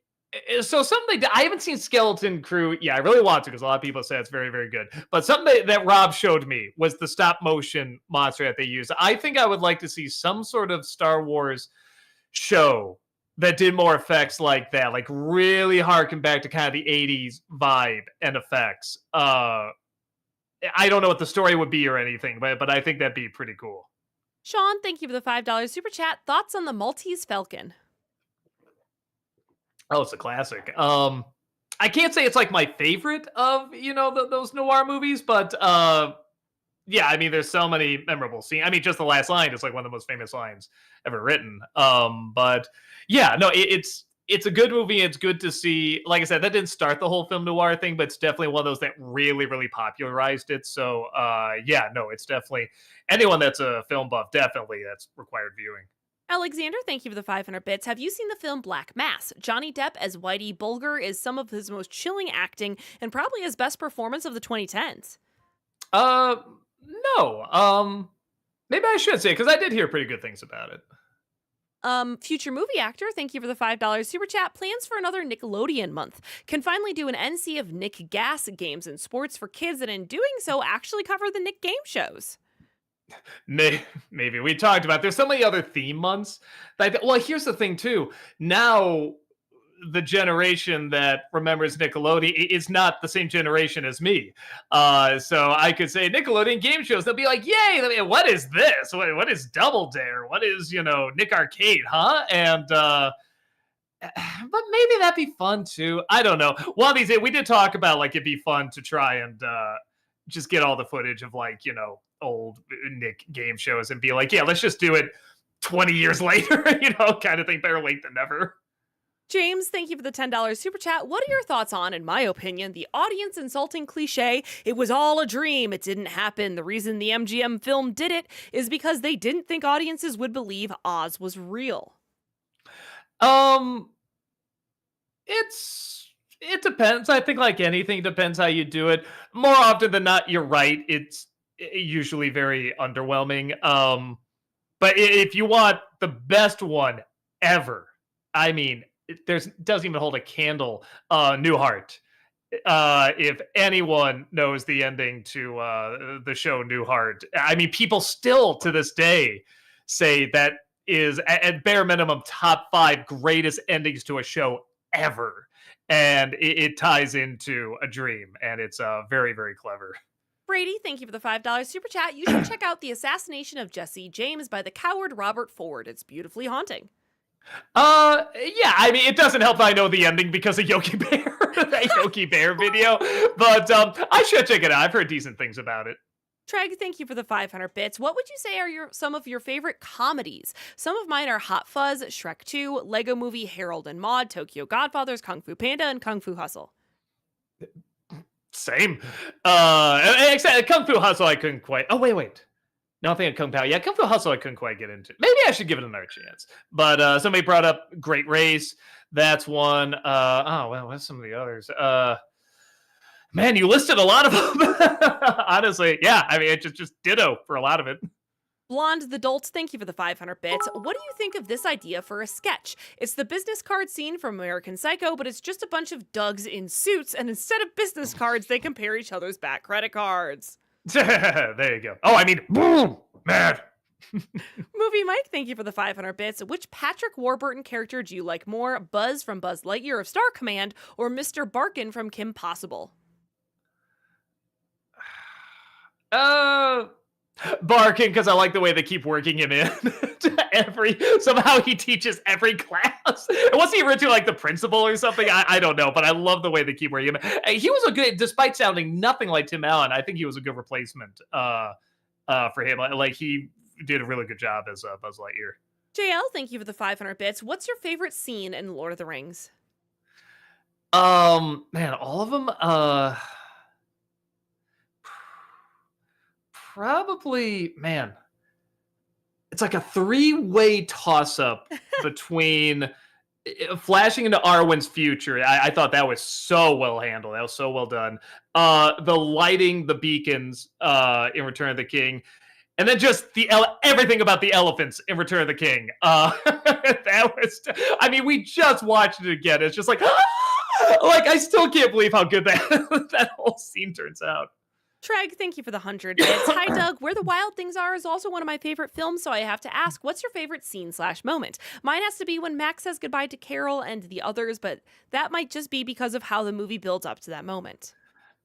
so something I haven't seen Skeleton Crew. Yeah, I really want to because a lot of people say it's very, very good. But something that Rob showed me was the stop motion monster that they use. I think I would like to see some sort of Star Wars show that did more effects like that, like really harken back to kind of the 80s vibe and effects. I don't know what the story would be or anything, but I think that'd be pretty cool. Sean, thank you for the $5 super chat. Thoughts on the Maltese Falcon? Oh, it's a classic. I can't say it's like my favorite of those noir movies, but yeah, I mean, there's so many memorable scenes. I mean, just the last line is like one of the most famous lines ever written. But yeah, no, it's a good movie. It's good to see. Like I said, that didn't start the whole film noir thing, but it's definitely one of those that really, really popularized it. So yeah, no, it's definitely anyone that's a film buff, definitely that's required viewing. Alexander, thank you for the 500 bits. Have you seen the film Black Mass? Johnny Depp as Whitey Bulger is some of his most chilling acting and probably his best performance of the 2010s. Uh, no. Maybe I should say because I did hear pretty good things about it. Future movie actor, thank you for the $5 super chat. Plans for another Nickelodeon month. Can finally do an NC of Nick Gas games and sports for kids, and in doing so, actually cover the Nick game shows. Maybe we talked about. There's so many other theme months. Well, here's the thing too. Now the generation that remembers Nickelodeon is not the same generation as me. So I could say Nickelodeon game shows. They'll be like, "Yay! What is this? What is Double Dare? What is Nick Arcade? Huh?" And but maybe that'd be fun too. I don't know. One of these days, we did talk about like it'd be fun to try and just get all the footage of like old Nick game shows and be like, yeah, let's just do it 20 years later, kind of thing. Better late than never. James, thank you for the $10 super chat. What are your thoughts on, in my opinion, the audience insulting cliche? It was all a dream. It didn't happen. The reason the MGM film did it is because they didn't think audiences would believe Oz was real. Um, it depends. I think like anything depends how you do it. More often than not, you're right. It's usually very underwhelming. But if you want the best one ever, I mean, there's doesn't even hold a candle. Newhart. If anyone knows the ending to the show Newhart, I mean, people still to this day say that is at bare minimum top 5 greatest endings to a show ever, and it ties into a dream, and it's very very clever. Brady, thank you for the $5 super chat. You should check out The Assassination of Jesse James by the coward Robert Ford. It's beautifully haunting. Yeah, I mean, it doesn't help that I know the ending because of Yogi Bear, that Yogi Bear video, but I should check it out. I've heard decent things about it. Treg, thank you for the 500 bits. What would you say are some of your favorite comedies? Some of mine are Hot Fuzz, Shrek 2, Lego Movie, Harold and Maude, Tokyo Godfathers, Kung Fu Panda, and Kung Fu Hustle. Same. Except Kung Fu Hustle, I couldn't quite. Oh wait. Nothing at Kung Pao. Yeah, Kung Fu Hustle, I couldn't quite get into. Maybe I should give it another chance. But somebody brought up Great Race. That's one. Oh well, what's some of the others? Man, you listed a lot of them. Honestly, yeah. I mean, it's just ditto for a lot of it. Blonde the Dolts, thank you for the 500 bits. What do you think of this idea for a sketch? It's the business card scene from American Psycho, but it's just a bunch of Dougs in suits, and instead of business cards, they compare each other's back credit cards. There you go. Oh, I mean, boom, mad. Movie Mike, thank you for the 500 bits. Which Patrick Warburton character do you like more? Buzz from Buzz Lightyear of Star Command or Mr. Barkin from Kim Possible? Uh, Barking because I like the way they keep working him in to every. Somehow he teaches every class. Was he originally like the principal or something? I don't know, but I love the way they keep working him. He was a good, despite sounding nothing like Tim Allen. I think he was a good replacement for him. Like he did a really good job as Buzz Lightyear. JL, thank you for the 500 bits. What's your favorite scene in Lord of the Rings? Man, all of them. Probably, man. It's like a three-way toss-up between flashing into Arwen's future. I thought that was so well handled. That was so well done. The lighting the beacons in Return of the King, and then just everything about the elephants in Return of the King. That was. I mean, we just watched it again. It's just like, like I still can't believe how good that that whole scene turns out. Treg, thank you for the 100 bits. Hi, Doug. Where the Wild Things Are is also one of my favorite films, so I have to ask, what's your favorite scene/moment? Mine has to be when Max says goodbye to Carol and the others, but that might just be because of how the movie builds up to that moment.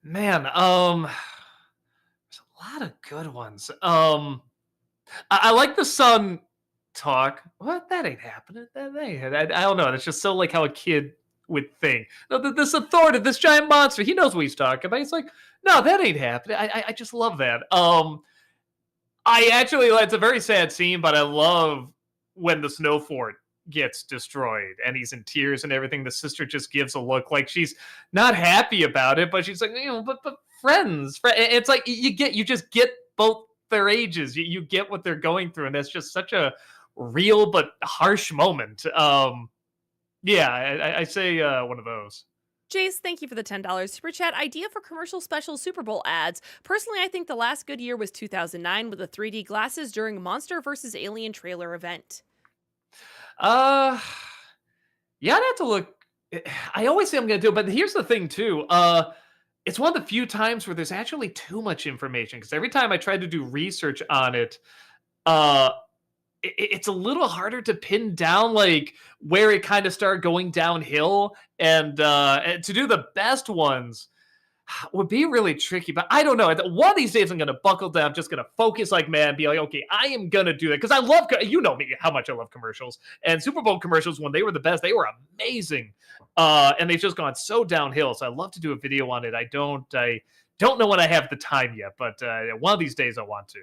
Man, there's a lot of good ones. I like the son talk. What? That ain't happening. That ain't. I don't know. It's just so like how a kid would think. No, this authority, this giant monster. He knows what he's talking about. He's like, no, that ain't happening. I just love that. I actually, it's a very sad scene, but I love when the snow fort gets destroyed and he's in tears and everything. The sister just gives a look like she's not happy about it, but she's like, but friends. It's like you just get both their ages. You get what they're going through, and that's just such a real but harsh moment. Yeah, I say one of those. Jace, thank you for the $10 super chat. Idea for commercial special Super Bowl ads. Personally, I think the last good year was 2009 with the 3D glasses during Monster vs. Alien trailer event. Yeah, I'd have to look. I always say I'm going to do it, but here's the thing too. It's one of the few times where there's actually too much information because every time I try to do research on it, it's a little harder to pin down like where it kind of started going downhill, and to do the best ones would be really tricky. But I don't know. One of these days I'm going to buckle down, just going to focus like man, be like, okay, I am going to do that because I love, you know me, how much I love commercials, and Super Bowl commercials when they were the best, they were amazing, and they've just gone so downhill. So I love to do a video on it. I don't know when I have the time yet, but one of these days I want to.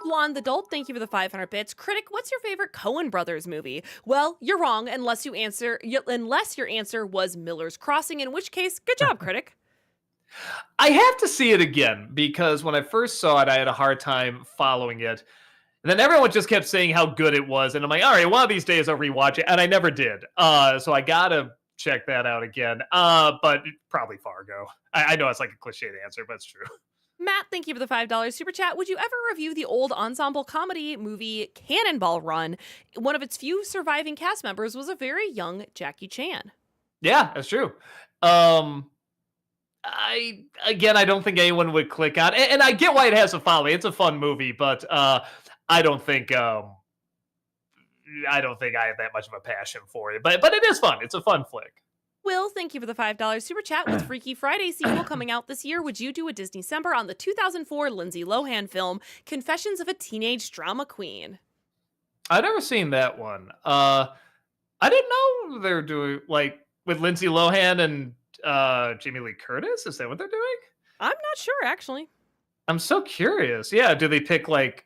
Blonde the Dolt, thank you for the 500 bits. Critic, what's your favorite Coen Brothers movie? Well, you're wrong unless your answer was Miller's Crossing, in which case, good job, Critic. I have to see it again because when I first saw it, I had a hard time following it. And then everyone just kept saying how good it was. And I'm like, all right, one of these days I'll rewatch it. And I never did. So I got to check that out again. But probably Fargo. I know it's like a cliched answer, but it's true. Matt, thank you for the $5 super chat. Would you ever review the old ensemble comedy movie Cannonball Run? One of its few surviving cast members was a very young Jackie Chan. Yeah, that's true. I don't think anyone would click on, and I get why it has a following. It's a fun movie, but I don't think I have that much of a passion for it. But it is fun. It's a fun flick. Will, thank you for the $5 super chat. With Freaky Friday sequel coming out this year, would you do a Disney-cember on the 2004 Lindsay Lohan film Confessions of a Teenage Drama Queen? I've never seen that one. I didn't know they're doing like with Lindsay Lohan and Jamie Lee Curtis. Is that what they're doing? I'm not sure, actually. I'm so curious. Yeah, do they pick like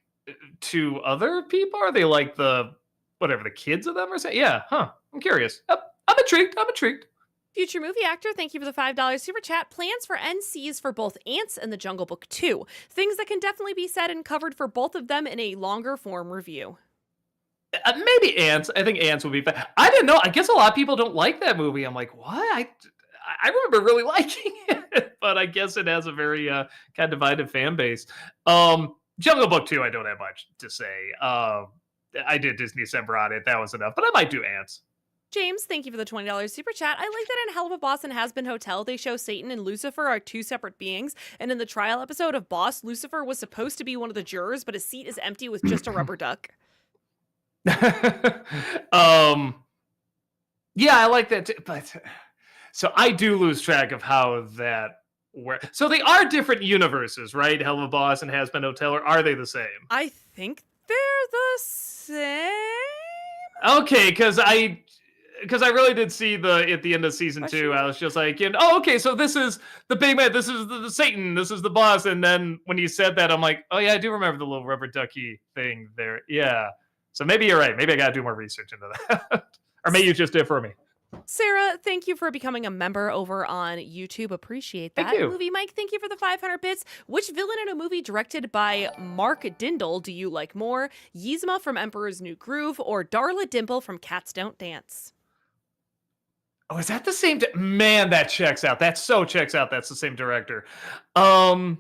two other people? Are they like the kids of them or something? Yeah, huh. I'm curious. I'm intrigued. Future movie actor, thank you for the $5 super chat. Plans for NCs for both Ants and The Jungle Book 2. Things that can definitely be said and covered for both of them in a longer form review. Maybe Ants. I think Ants would be fun. I didn't know. I guess a lot of people don't like that movie. I'm like, what? I remember really liking it, but I guess it has a very kind of divided fan base. Jungle Book 2, I don't have much to say. I did Disney December on it. That was enough, but I might do Ants. James, thank you for the $20 super chat. I like that in Hell of a Boss and Has Been Hotel, they show Satan and Lucifer are two separate beings. And in the trial episode of Boss, Lucifer was supposed to be one of the jurors, but his seat is empty with just a rubber duck. Yeah, I like that too, but so I do lose track of how that works. So they are different universes, right? Hell of a Boss and Has Been Hotel, or are they the same? I think they're the same. Okay, because I really did see at the end of season 2, I was just like, okay, so this is the big man, this is the Satan, this is the boss, and then when you said that, I'm like, oh yeah, I do remember the little rubber ducky thing there. Yeah, so maybe you're right. Maybe I gotta do more research into that, or maybe you just did for me. Sarah, thank you for becoming a member over on YouTube. Appreciate that. Thank you. Movie Mike, thank you for the 500 bits. Which villain in a movie directed by Mark Dindal do you like more? Yzma from Emperor's New Groove or Darla Dimple from Cats Don't Dance? Oh, is that the same? Man, that checks out. That so checks out. That's the same director. Gotta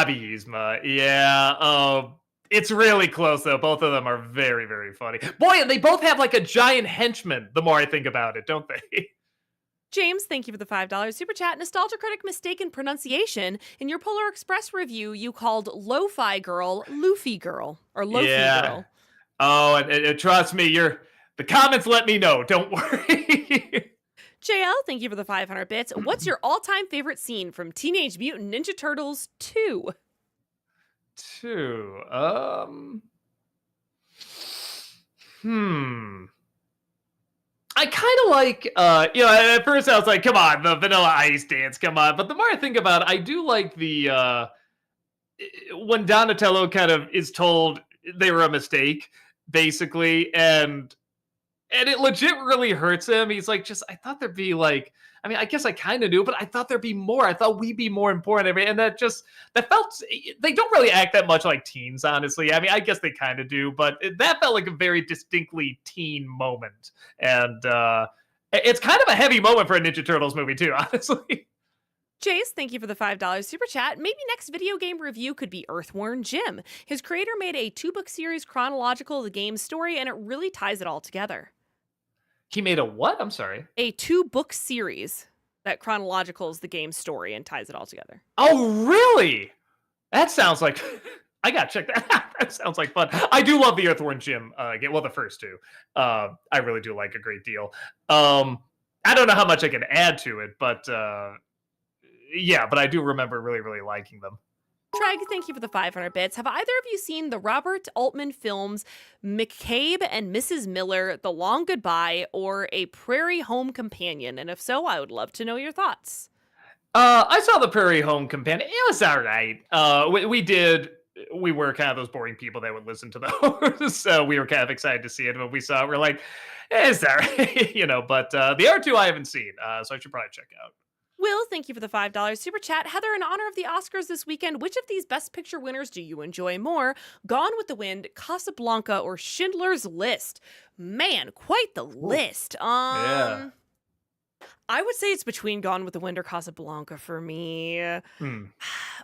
be Yzma. Yeah. It's really close though. Both of them are very, very funny. Boy, and they both have like a giant henchman. The more I think about it, don't they? James, thank you for the $5 super chat. Nostalgia Critic mistaken pronunciation. In your Polar Express review, you called Lo-Fi Girl Luffy Girl or Lofi Girl. Oh, and trust me, the comments let me know. Don't worry. JL, thank you for the 500 bits. What's your all-time favorite scene from Teenage Mutant Ninja Turtles 2? 2. I kind of like, at first I was like, come on, the Vanilla Ice dance, come on. But the more I think about it, I do like the, when Donatello kind of is told they were a mistake, basically, and it legit really hurts him. He's like, I thought there'd be like, I mean, I guess I kind of knew, but I thought there'd be more. I thought we'd be more important. And that felt, they don't really act that much like teens, honestly. I mean, I guess they kind of do, but that felt like a very distinctly teen moment. And it's kind of a heavy moment for a Ninja Turtles movie too, honestly. Chase, thank you for the $5 super chat. Maybe next video game review could be Earthworm Jim. His creator made a 2-book series chronological of the game's story, and it really ties it all together. He made a what? I'm sorry. A 2-book series that chronologicals the game's story and ties it all together. Oh, really? That sounds like... I gotta check that out. That sounds like fun. I do love the Earthworm Jim game. Well, the first two. I really do like a great deal. I don't know how much I can add to it, but yeah, but I do remember really, really liking them. Treg, thank you for the 500 bits. Have either of you seen the Robert Altman films McCabe and Mrs. Miller, The Long Goodbye, or A Prairie Home Companion? And if so, I would love to know your thoughts. I saw The Prairie Home Companion. It was all right. We did we were kind of those boring people that would listen to those. So we were kind of excited to see it. When we saw it, we're like, is that right? But the other two I haven't seen. So I should probably check out. Will, thank you for the $5 super chat. Heather, in honor of the Oscars this weekend, which of these Best Picture winners do you enjoy more? Gone with the Wind, Casablanca, or Schindler's List? Man, quite the list. Yeah. I would say it's between Gone with the Wind or Casablanca for me. Hmm.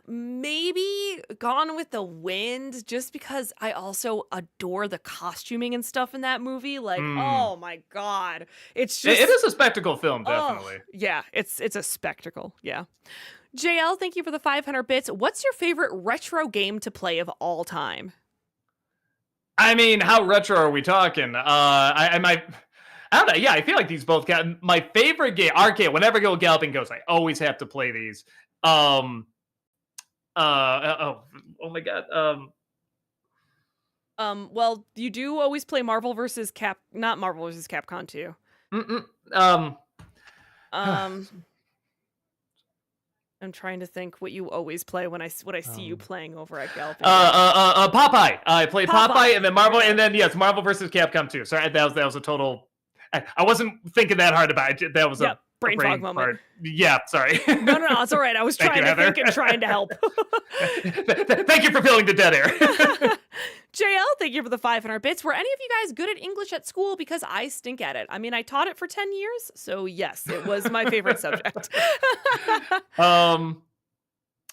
Maybe Gone with the Wind, just because I also adore the costuming and stuff in that movie. Like, Hmm. oh my God. It's It just, is a spectacle film, oh, definitely. yeah, it's a spectacle. Yeah. JL, thank you for the 500 bits. What's your favorite retro game to play of all time? I mean, how retro are we talking? I might. I don't know. Yeah, I feel like these both got my favorite game. Arcade. Whenever I go Galloping Ghost, I always have to play these. Oh my god. Well, you do always play Marvel versus not Marvel versus Capcom 2. Mm-mm, um. Um, I'm trying to think what you always play when I see you playing over at Galloping. Popeye. I played Popeye, and then Marvel, Yeah. and then yes, Marvel versus Capcom 2. Sorry, that was a total. I wasn't thinking that hard about it. That was a brain fog moment. part. Yeah, sorry. No, it's all right. I was trying to think and trying to help. Thank you for filling the dead air. JL, thank you for the 500 bits. Were any of you guys good at English at school? Because I stink at it. I mean, I taught it for 10 years, so yes, it was my favorite subject.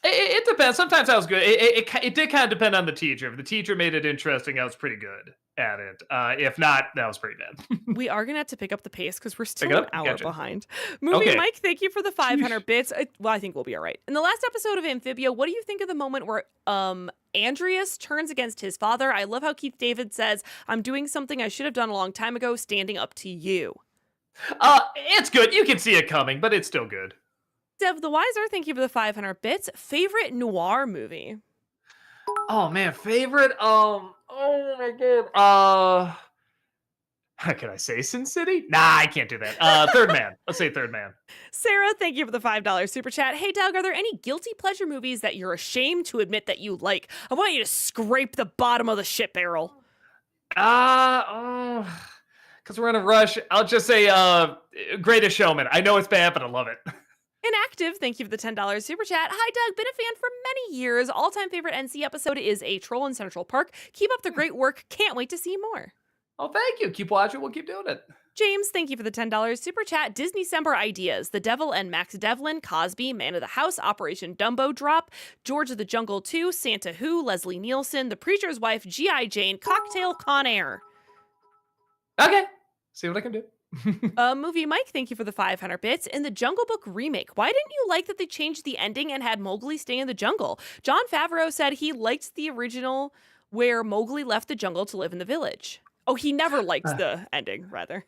It depends. Sometimes I was good. It did kind of depend on the teacher. If the teacher made it interesting, I was pretty good at it. If not, that was pretty bad. We are going to have to pick up the pace because we're still Pick it an up? hour Gotcha. behind. Movie Okay. Mike, thank you for the 500 bits. Well, I think we'll be all right. In the last episode of Amphibia, what do you think of the moment where Andreas turns against his father? I love how Keith David says, "I'm doing something I should have done a long time ago, standing up to you." It's good. You can see it coming, but it's still good. Dev the Wiser, thank you for the 500 bits. Favorite noir movie? Oh man, favorite. Oh my god. How can I say Sin City? Nah, I can't do that. Third Man. Let's say Third Man. Sarah, thank you for the $5 super chat. Hey, Doug, are there any guilty pleasure movies that you're ashamed to admit that you like? I want you to scrape the bottom of the shit barrel. Because we're in a rush. I'll just say Greatest Showman. I know it's bad, but I love it. Inactive, thank you for the $10 super chat. Hi, Doug, been a fan for many years. All-time favorite NC episode is A Troll in Central Park. Keep up the great work. Can't wait to see more. Oh, thank you. Keep watching. We'll keep doing it. James, thank you for the $10 super chat. Disney December ideas: The Devil and Max Devlin, Cosby, Man of the House, Operation Dumbo Drop, George of the Jungle 2, Santa Who, Leslie Nielsen, The Preacher's Wife, G.I. Jane, Cocktail, Con Air. Okay. See what I can do. Movie Mike, thank you for the 500 bits. In the Jungle Book remake, why didn't you like that they changed the ending and had Mowgli stay in the jungle? Jon Favreau said he liked the original where Mowgli left the jungle to live in the village. Oh, he never liked the ending, rather.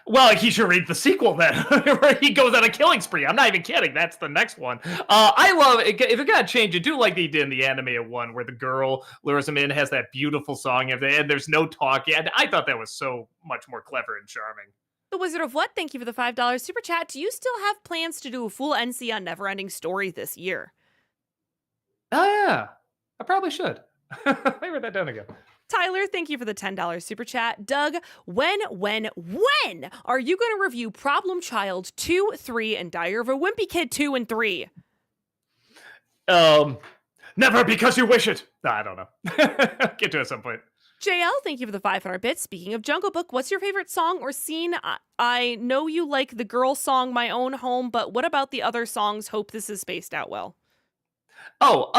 Well, he should read the sequel then, where he goes on a killing spree. I'm not even kidding. That's the next one. I love it. If it got changed, I do like they did in the animated one, where the girl lures him in, has that beautiful song, and there's no talking. And I thought that was so much more clever and charming. The Wizard of What, thank you for the $5 super chat. Do you still have plans to do a full NC on Neverending Story this year? Oh, yeah. I probably should. Let me write that down again. Tyler, thank you for the $10 super chat. Doug, when are you going to review Problem Child 2, 3, and Dire of a Wimpy Kid 2 and 3? Never, because you wish it. No, I don't know. Get to it at some point. JL, thank you for the 500 bits. Speaking of Jungle Book, what's your favorite song or scene? I know you like the girl song My Own Home, but what about the other songs? Hope this is spaced out well. Oh,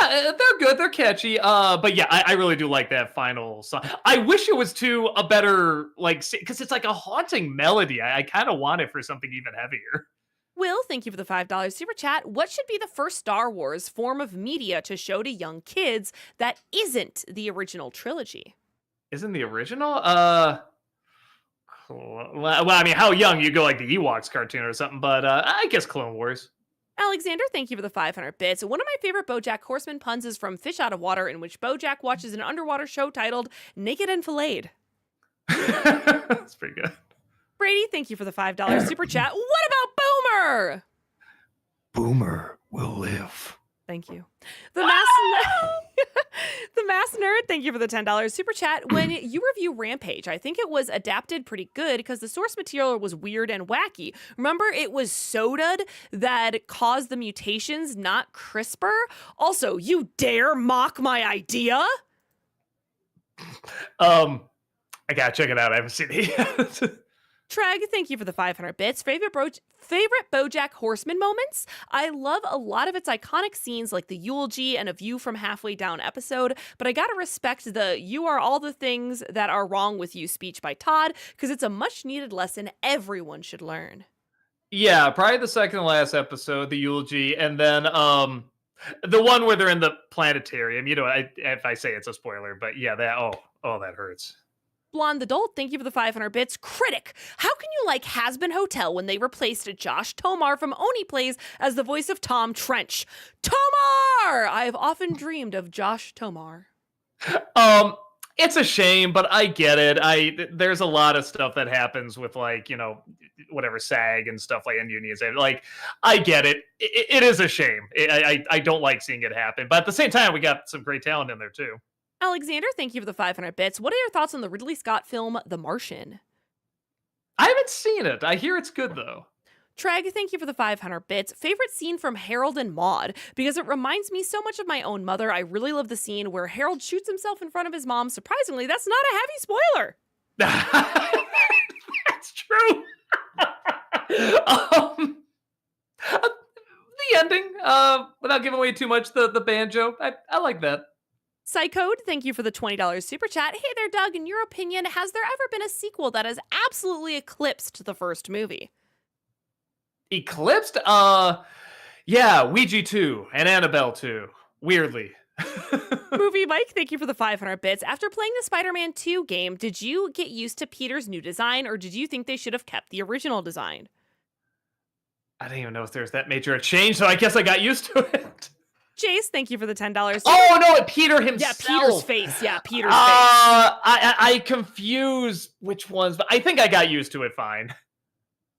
yeah, they're good. They're catchy. But yeah, I really do like that final song. I wish it was to a better, because it's like a haunting melody. I kind of want it for something even heavier. Will, thank you for the $5 super chat. What should be the first Star Wars form of media to show to young kids that isn't the original trilogy? Isn't the original? Well, I mean, how young? You go like the Ewoks cartoon or something, but I guess Clone Wars. Alexander, thank you for the 500 bits. One of my favorite BoJack Horseman puns is from Fish Out of Water, in which BoJack watches an underwater show titled Naked and Filleted. That's pretty good. Brady, thank you for the $5 super chat. What about Boomer? Boomer will live. Thank you. The Mass Boss Nerd, thank you for the $10 super chat. When you review Rampage, I think it was adapted pretty good because the source material was weird and wacky. Remember, it was Soda'd that caused the mutations, not CRISPR? Also, you dare mock my idea? I gotta check it out. I haven't seen it yet. Treg, thank you for the 500 bits. Favorite BoJack Horseman moments? I love a lot of its iconic scenes like the eulogy and a view from halfway down episode, but I gotta respect the "you are all the things that are wrong with you" speech by Todd, because it's a much needed lesson everyone should learn. Yeah, probably the second to last episode, the eulogy, and then the one where they're in the planetarium. You know, if I say it's a spoiler, but yeah, that hurts. Blonde Adult, thank you for the 500 bits. Critic, how can you like Has-Been Hotel when they replaced Josh Tomar from Oni Plays as the voice of Tom Trench? Tomar! I have often dreamed of Josh Tomar. It's a shame, but I get it. There's a lot of stuff that happens with, like, you know, whatever SAG and stuff like, and unions. Like, I get it. It is a shame. I don't like seeing it happen, but at the same time, we got some great talent in there too. Alexander, thank you for the 500 bits. What are your thoughts on the Ridley Scott film, The Martian? I haven't seen it. I hear it's good though. Treg, thank you for the 500 bits. Favorite scene from Harold and Maude? Because it reminds me so much of my own mother. I really love the scene where Harold shoots himself in front of his mom. Surprisingly, that's not a heavy spoiler. That's true. The ending, without giving away too much, the banjo, I like that. Psychode, thank you for the $20 super chat. Hey there, Doug. In your opinion, has there ever been a sequel that has absolutely eclipsed the first movie? Eclipsed? Yeah, Ouija 2 and Annabelle 2. Weirdly. Movie Mike, thank you for the 500 bits. After playing the Spider-Man 2 game, did you get used to Peter's new design, or did you think they should have kept the original design? I didn't even know if there's that major a change, so I guess I got used to it. Jace, thank you for the $10. Oh, no, Peter himself. Yeah, Peter's face. Yeah, Peter's face. I confuse which ones, but I think I got used to it fine.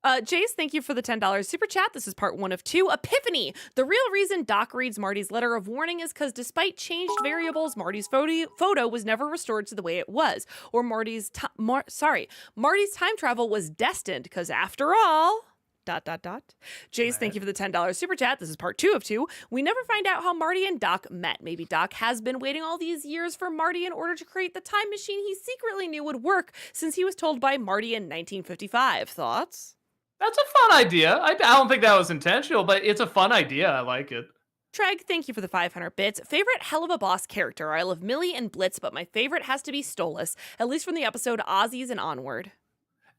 Jace, thank you for the $10 super chat. This is part 1 of 2. Epiphany. The real reason Doc reads Marty's letter of warning is because despite changed variables, Marty's photo was never restored to the way it was. Or Marty's time travel was destined because after all... ... Jace, thank you for the $10 super chat. This is part 2 of 2. We never find out how Marty and Doc met. Maybe Doc has been waiting all these years for Marty in order to create the time machine he secretly knew would work since he was told by Marty in 1955. Thoughts? That's a fun idea. I don't think that was intentional, but it's a fun idea. I like it. Treg, thank you for the 500 bits. Favorite Hell of a Boss character? I love Millie and Blitz, but my favorite has to be Stolas, at least from the episode Ozzy's and onward.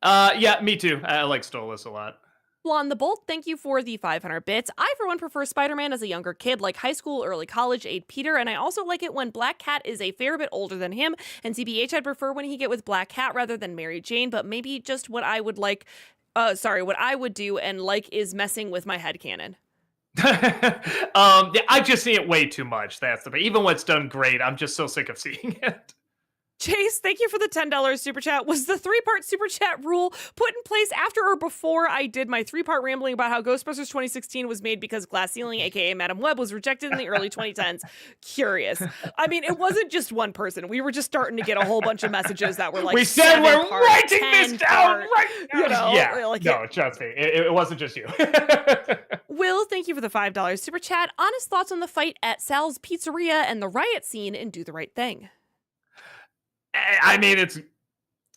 Yeah, me too. I like Stolas a lot. Blonde the Bolt, thank you for the 500 bits. I, for one, prefer Spider-Man as a younger kid, like high school, early college, age Peter, and I also like it when Black Cat is a fair bit older than him, and CBH, I'd prefer when he get with Black Cat rather than Mary Jane, but maybe just what I would like, what I would do and like is messing with my headcanon. Yeah, I just see it way too much. That's the even when it's done great, I'm just so sick of seeing it. Chase, thank you for the $10 super chat. Was the 3-part super chat rule put in place after or before I did my 3-part rambling about how Ghostbusters 2016 was made because Glass Ceiling, aka Madam Web, was rejected in the early 2010s? Curious. I mean, it wasn't just one person. We were just starting to get a whole bunch of messages that were like, we said we're writing this down right now. You know, yeah, like no, trust me, it wasn't just you. Will, thank you for the $5 super chat. Honest thoughts on the fight at Sal's Pizzeria and the riot scene in Do the Right Thing? I mean, it's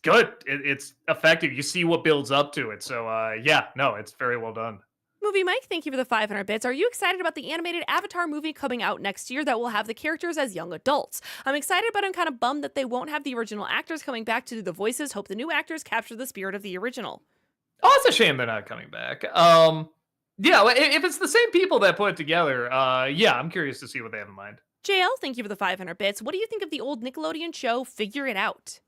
good. It's effective. You see what builds up to it. So, yeah, no, it's very well done. Movie Mike, thank you for the 500 bits. Are you excited about the animated Avatar movie coming out next year that will have the characters as young adults? I'm excited, but I'm kind of bummed that they won't have the original actors coming back to do the voices. Hope the new actors capture the spirit of the original. Oh, it's a shame they're not coming back. Yeah, if it's the same people that put it together, yeah, I'm curious to see what they have in mind. JL, thank you for the 500 bits. What do you think of the old Nickelodeon show, Figure It Out?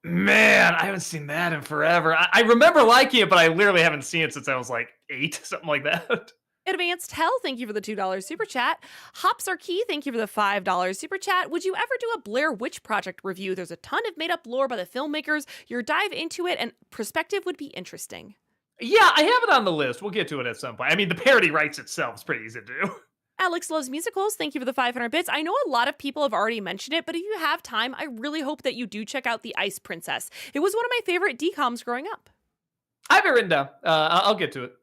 Man, I haven't seen that in forever. I remember liking it, but I literally haven't seen it since I was like 8, something like that. Advanced Hell, thank you for the $2 super chat. Hops are key, thank you for the $5 super chat. Would you ever do a Blair Witch Project review? There's a ton of made-up lore by the filmmakers. Your dive into it and perspective would be interesting. Yeah, I have it on the list. We'll get to it at some point. I mean, the parody writes itself is pretty easy to do. Alex loves musicals. Thank you for the 500 bits. I know a lot of people have already mentioned it, but if you have time, I really hope that you do check out The Ice Princess. It was one of my favorite DComs growing up. I have it written down. I'll get to it.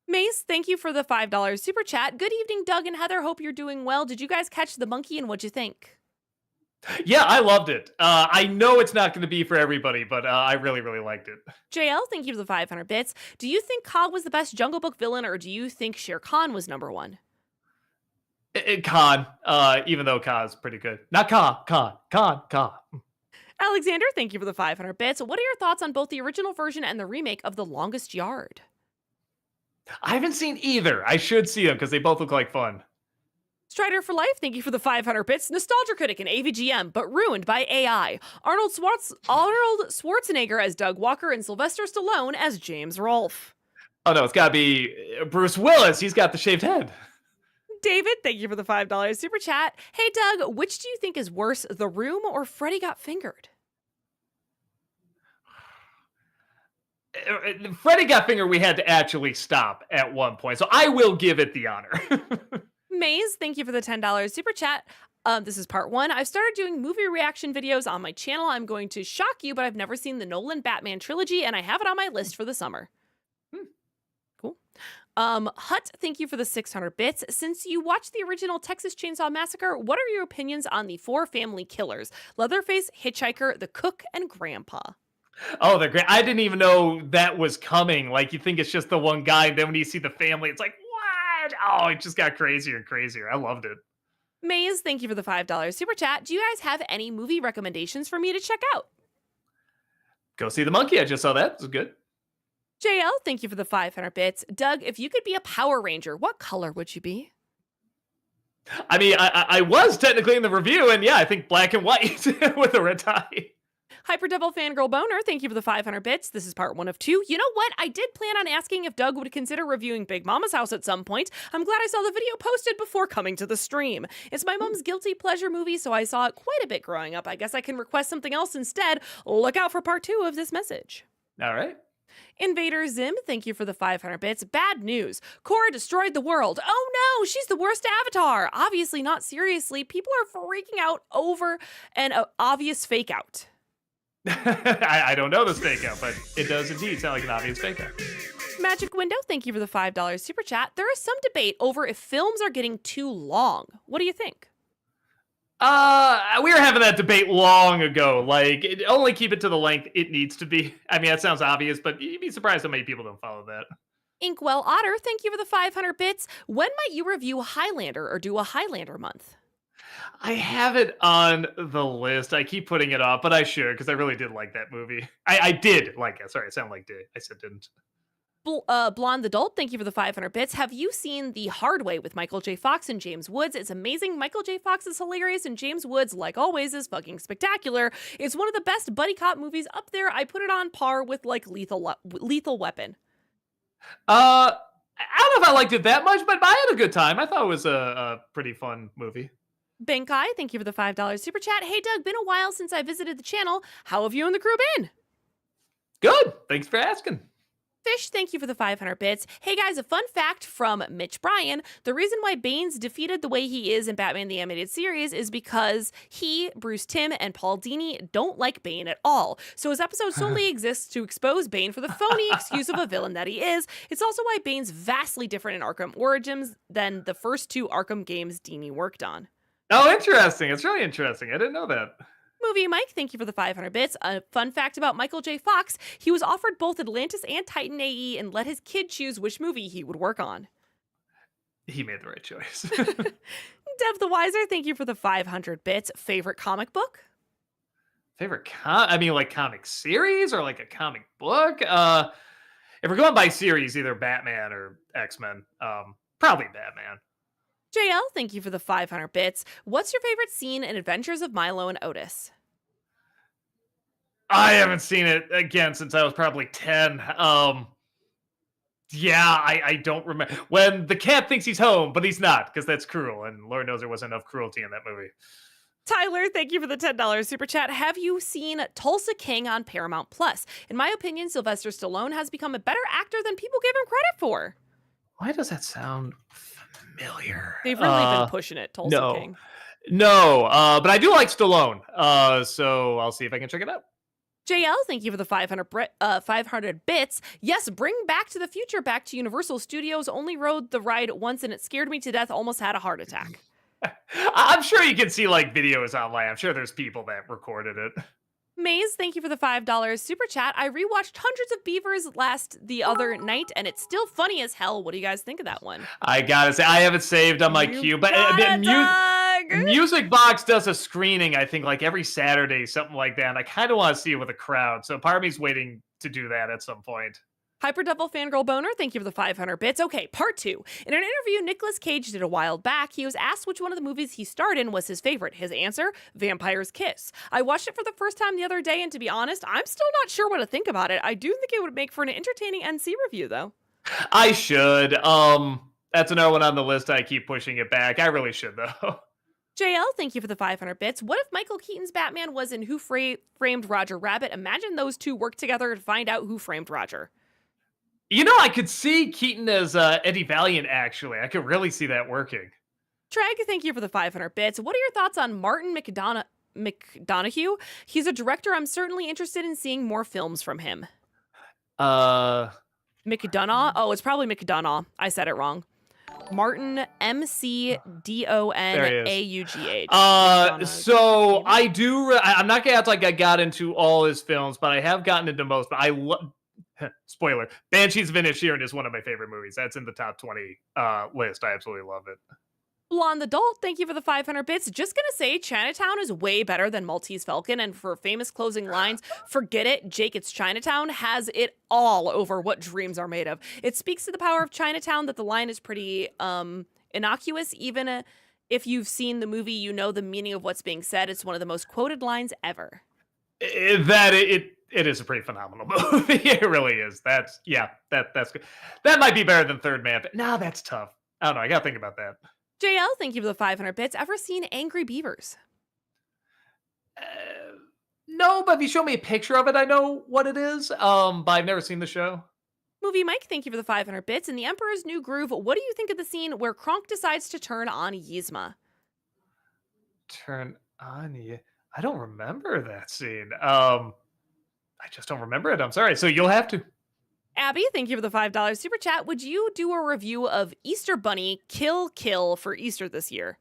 Mace, thank you for the $5 super chat. Good evening, Doug and Heather. Hope you're doing well. Did you guys catch The Monkey and what'd you think? Yeah, I loved it. I know it's not going to be for everybody, but I really, really liked it. JL, thank you for the 500 bits. Do you think Cog was the best Jungle Book villain, or do you think Shere Khan was number one? Khan, even though Khan's pretty good. Not Khan. Alexander, thank you for the 500 bits. What are your thoughts on both the original version and the remake of The Longest Yard? I haven't seen either. I should see them because they both look like fun. Strider for Life, thank you for the 500 bits. Nostalgia Critic and AVGM, but ruined by AI. Arnold Schwarzenegger as Doug Walker and Sylvester Stallone as James Rolfe. Oh no, it's got to be Bruce Willis. He's got the shaved head. David, thank you for the $5 super chat. Hey Doug, which do you think is worse, The Room or Freddy Got Fingered? Freddy Got Fingered, we had to actually stop at one point, so I will give it the honor. Maze, thank you for the $10 super chat. This is part one. I've started doing movie reaction videos on my channel. I'm going to shock you, but I've never seen the Nolan Batman trilogy, and I have it on my list for the summer. Cool. Hut, thank you for the 600 bits. Since you watched the original Texas Chainsaw Massacre, what are your opinions on the four family killers? Leatherface, Hitchhiker, the Cook, and Grandpa. Oh, they're great. I didn't even know that was coming. Like, you think it's just the one guy, and then when you see the family, it's like, what? Oh, it just got crazier and crazier. I loved it. Maze, thank you for the $5 super chat. Do you guys have any movie recommendations for me to check out? Go see The Monkey. I just saw that. It was good. JL, thank you for the 500 bits. Doug, if you could be a Power Ranger, what color would you be? I mean, I was technically in the review, and yeah, I think black and white with a red tie. Hyperdevil Fangirl Boner, thank you for the 500 bits. This is part one of two. You know what? I did plan on asking if Doug would consider reviewing Big Mama's House at some point. I'm glad I saw the video posted before coming to the stream. It's my mom's guilty pleasure movie, so I saw it quite a bit growing up. I guess I can request something else instead. Look out for part two of this message. All right. Invader Zim, thank you for the 500 bits. Bad news. Korra destroyed the world. Oh no, she's the worst avatar. Obviously not seriously. People are freaking out over an obvious fake out. I don't know this fake out, but it does indeed sound like an obvious fake out. Magic Window, thank you for the $5 super chat. There is some debate over if films are getting too long. What do you think? We were having that debate long ago. Like, only keep it to the length it needs to be. I mean, that sounds obvious, but you'd be surprised how many people don't follow that. Inkwell Otter, thank you for the 500 bits. When might you review Highlander or do a Highlander month? I have it on the list. I keep putting it off, but I should, because I really did like that movie. I did like it. Sorry, I sound like did. I said didn't. Blonde Adult, thank you for the 500 bits. Have you seen The Hard Way with Michael J. Fox and James Woods? It's amazing. Michael J. Fox is hilarious, and James Woods, like always, is fucking spectacular. It's one of the best buddy cop movies up there. I put it on par with, like, Lethal Weapon. I don't know if I liked it that much, but I had a good time. I thought it was a pretty fun movie. Benkai, thank you for the $5 super chat. Hey, Doug, been a while since I visited the channel. How have you and the crew been? Good. Thanks for asking. Fish, thank you for the 500 bits. Hey guys, a fun fact from Mitch Bryan. The reason why Bane's defeated the way he is in Batman the Animated Series is because he, Bruce Timm, and Paul Dini don't like Bane at all. So his episode solely exists to expose Bane for the phony excuse of a villain that he is. It's also why Bane's vastly different in Arkham Origins than the first two Arkham games Dini worked on. Oh, interesting. It's really interesting. I didn't know that. Movie Mike, thank you for the 500 bits. A fun fact about Michael J. Fox, he was offered both Atlantis and Titan AE and let his kid choose which movie he would work on. He made the right choice. Dev the Wiser, thank you for the 500 bits. Favorite comic book? Favorite like comic series or like a comic book? If we're going by series, either Batman or X-Men. Probably Batman. JL, thank you for the 500 bits. What's your favorite scene in Adventures of Milo and Otis? I haven't seen it again since I was probably 10. Yeah, I don't remember. When the cat thinks he's home, but he's not, because that's cruel, and Lord knows there wasn't enough cruelty in that movie. Tyler, thank you for the $10 super chat. Have you seen Tulsa King on Paramount Plus? In my opinion, Sylvester Stallone has become a better actor than people give him credit for. Why does that sound Familiar. They've really been pushing it, Tulsa No. King. No, but I do like Stallone, so I'll see if I can check it out. JL, thank you for the 500 bits. Yes, bring Back to the Future back to Universal Studios. Only rode the ride once and it scared me to death. Almost had a heart attack. I'm sure you can see like videos online. I'm sure there's people that recorded it. Maze, thank you for the $5 super chat. I rewatched Hundreds of Beavers the other night, and it's still funny as hell. What do you guys think of that one? I gotta say, I have it saved on my queue, but Music Box does a screening, I think, like every Saturday, something like that. And I kind of want to see it with a crowd, so part of me's waiting to do that at some point. Hyper Devil Fangirl Boner, thank you for the 500 bits. Okay, part 2. In an interview Nicolas Cage did a while back, he was asked which one of the movies he starred in was his favorite. His answer, Vampire's Kiss. I watched it for the first time the other day, and to be honest, I'm still not sure what to think about it. I do think it would make for an entertaining NC review, though. I should. That's another one on the list. I keep pushing it back. I really should, though. JL, thank you for the 500 bits. What if Michael Keaton's Batman was in Who Framed Roger Rabbit? Imagine those two work together to find out who framed Roger. You know, I could see Keaton as Eddie Valiant, actually. I could really see that working. Treg, thank you for the 500 bits. What are your thoughts on Martin McDonough? He's a director. I'm certainly interested in seeing more films from him. McDonough? Oh, it's probably McDonough. I said it wrong. Martin McDonough. So I do. I'm not gonna act like I got into all his films, but I have gotten into most. But I love. Spoiler: Banshees of Inisherin is one of my favorite movies. That's in the top 20 list. I absolutely love it. Blonde Adult, thank you for the 500 bits. Just gonna say, Chinatown is way better than Maltese Falcon, and for famous closing lines, forget it, Jake, it's Chinatown has it all over what dreams are made of. It speaks to the power of Chinatown that the line is pretty innocuous. Even if you've seen the movie, you know the meaning of what's being said. It's one of the most quoted lines ever. It is a pretty phenomenal movie. It really is. That's good. That might be better than Third Man, but no, that's tough. I don't know. I gotta think about that. JL, thank you for the 500 bits. Ever seen Angry Beavers? No, but if you show me a picture of it, I know what it is. But I've never seen the show. Movie Mike, thank you for the 500 bits. In The Emperor's New Groove, what do you think of the scene where Kronk decides to turn on Yzma? Turn on you? I don't remember that scene. I just don't remember it. I'm sorry. So you'll have to. Abby, thank you for the $5 super chat. Would you do a review of Easter Bunny Kill for Easter this year?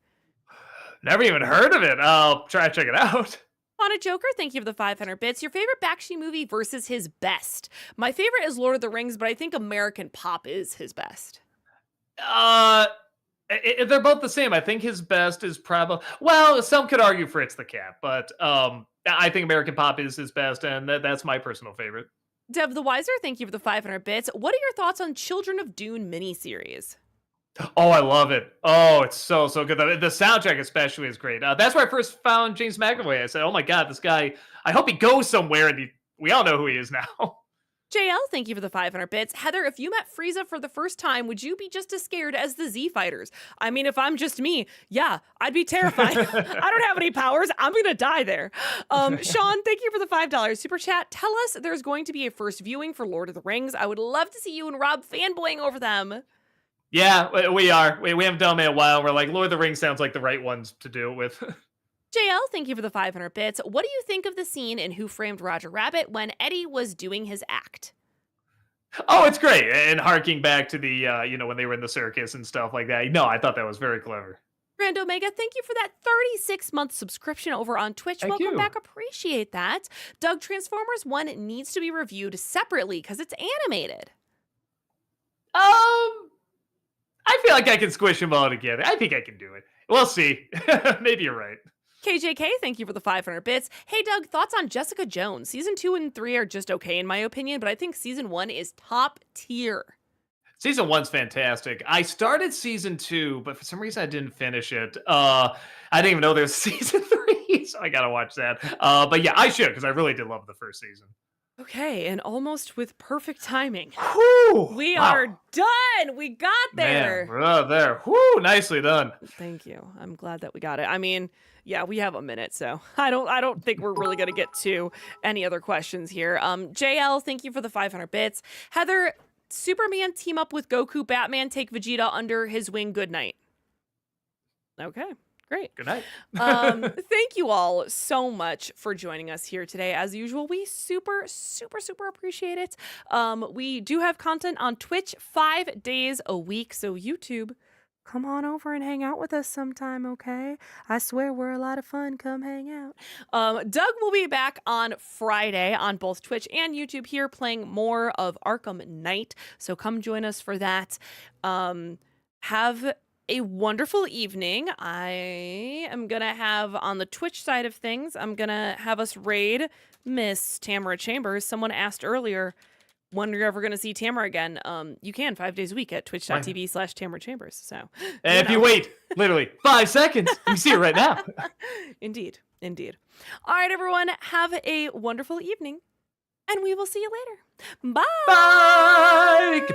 Never even heard of it. I'll try to check it out. On a Joker, thank you for the 500 bits. Your favorite Bakshi movie versus his best? My favorite is Lord of the Rings, but I think American Pop is his best. They're both the same. I think his best is probably, well, some could argue Fritz the Cat, but I think American Pop is his best, and that's my personal favorite. Dev the Wiser, thank you for the 500 bits. What are your thoughts on Children of Dune miniseries? Oh, I love it. Oh, it's so good. The soundtrack especially is great. That's where I first found James McAvoy. I said, oh my God, this guy, I hope he goes somewhere. And we all know who he is now. JL, thank you for the 500 bits. Heather, if you met Frieza for the first time, would you be just as scared as the Z fighters? I mean, if I'm just me, yeah, I'd be terrified. I don't have any powers. I'm going to die there. Sean, thank you for the $5 super chat. Tell us there's going to be a first viewing for Lord of the Rings. I would love to see you and Rob fanboying over them. Yeah, we are. We haven't done them in a while. We're like, Lord of the Rings sounds like the right ones to do it with. JL, thank you for the 500 bits. What do you think of the scene in Who Framed Roger Rabbit when Eddie was doing his act? Oh, it's great. And harking back to the, when they were in the circus and stuff like that. No, I thought that was very clever. Grand Omega, thank you for that 36-month subscription over on Twitch. Thank Welcome you. back. Appreciate that. Doug, Transformers 1 needs to be reviewed separately because it's animated. I feel like I can squish them all together. I think I can do it. We'll see. Maybe you're right. KJK, thank you for the 500 bits. Hey, Doug, thoughts on Jessica Jones? Season 2 and 3 are just okay in my opinion, but I think Season 1 is top tier. Season 1's fantastic. I started Season 2, but for some reason I didn't finish it. I didn't even know there was Season 3, so I gotta watch that. But yeah, I should, because I really did love the first season. Okay, and almost with perfect timing. Whew, we wow. are done. We got there. Man, we're there. Whoo, nicely done. Thank you. I'm glad that we got it. I mean, yeah, we have a minute, so I don't think we're really gonna get to any other questions here. JL, thank you for the 500 bits. Heather, Superman team up with Goku, Batman take Vegeta under his wing, good night. Okay, great. Good night. Thank you all so much for joining us here today. As usual, we super appreciate it. We do have content on Twitch 5 days a week, so YouTube, come on over and hang out with us sometime, okay? I swear we're a lot of fun. Come hang out. Doug will be back on Friday on both Twitch and YouTube here playing more of Arkham Knight, so come join us for that. Have a wonderful evening. I am gonna have on the Twitch side of things, I'm gonna have us raid Miss Tamara Chambers. Someone asked earlier, when you're ever gonna see Tamara again. You can 5 days a week at twitch.tv/Tamara Chambers. So And if you wait literally 5 seconds, you see it right now. Indeed. All right, everyone, have a wonderful evening, and we will see you later. Bye. Bye. Goodbye.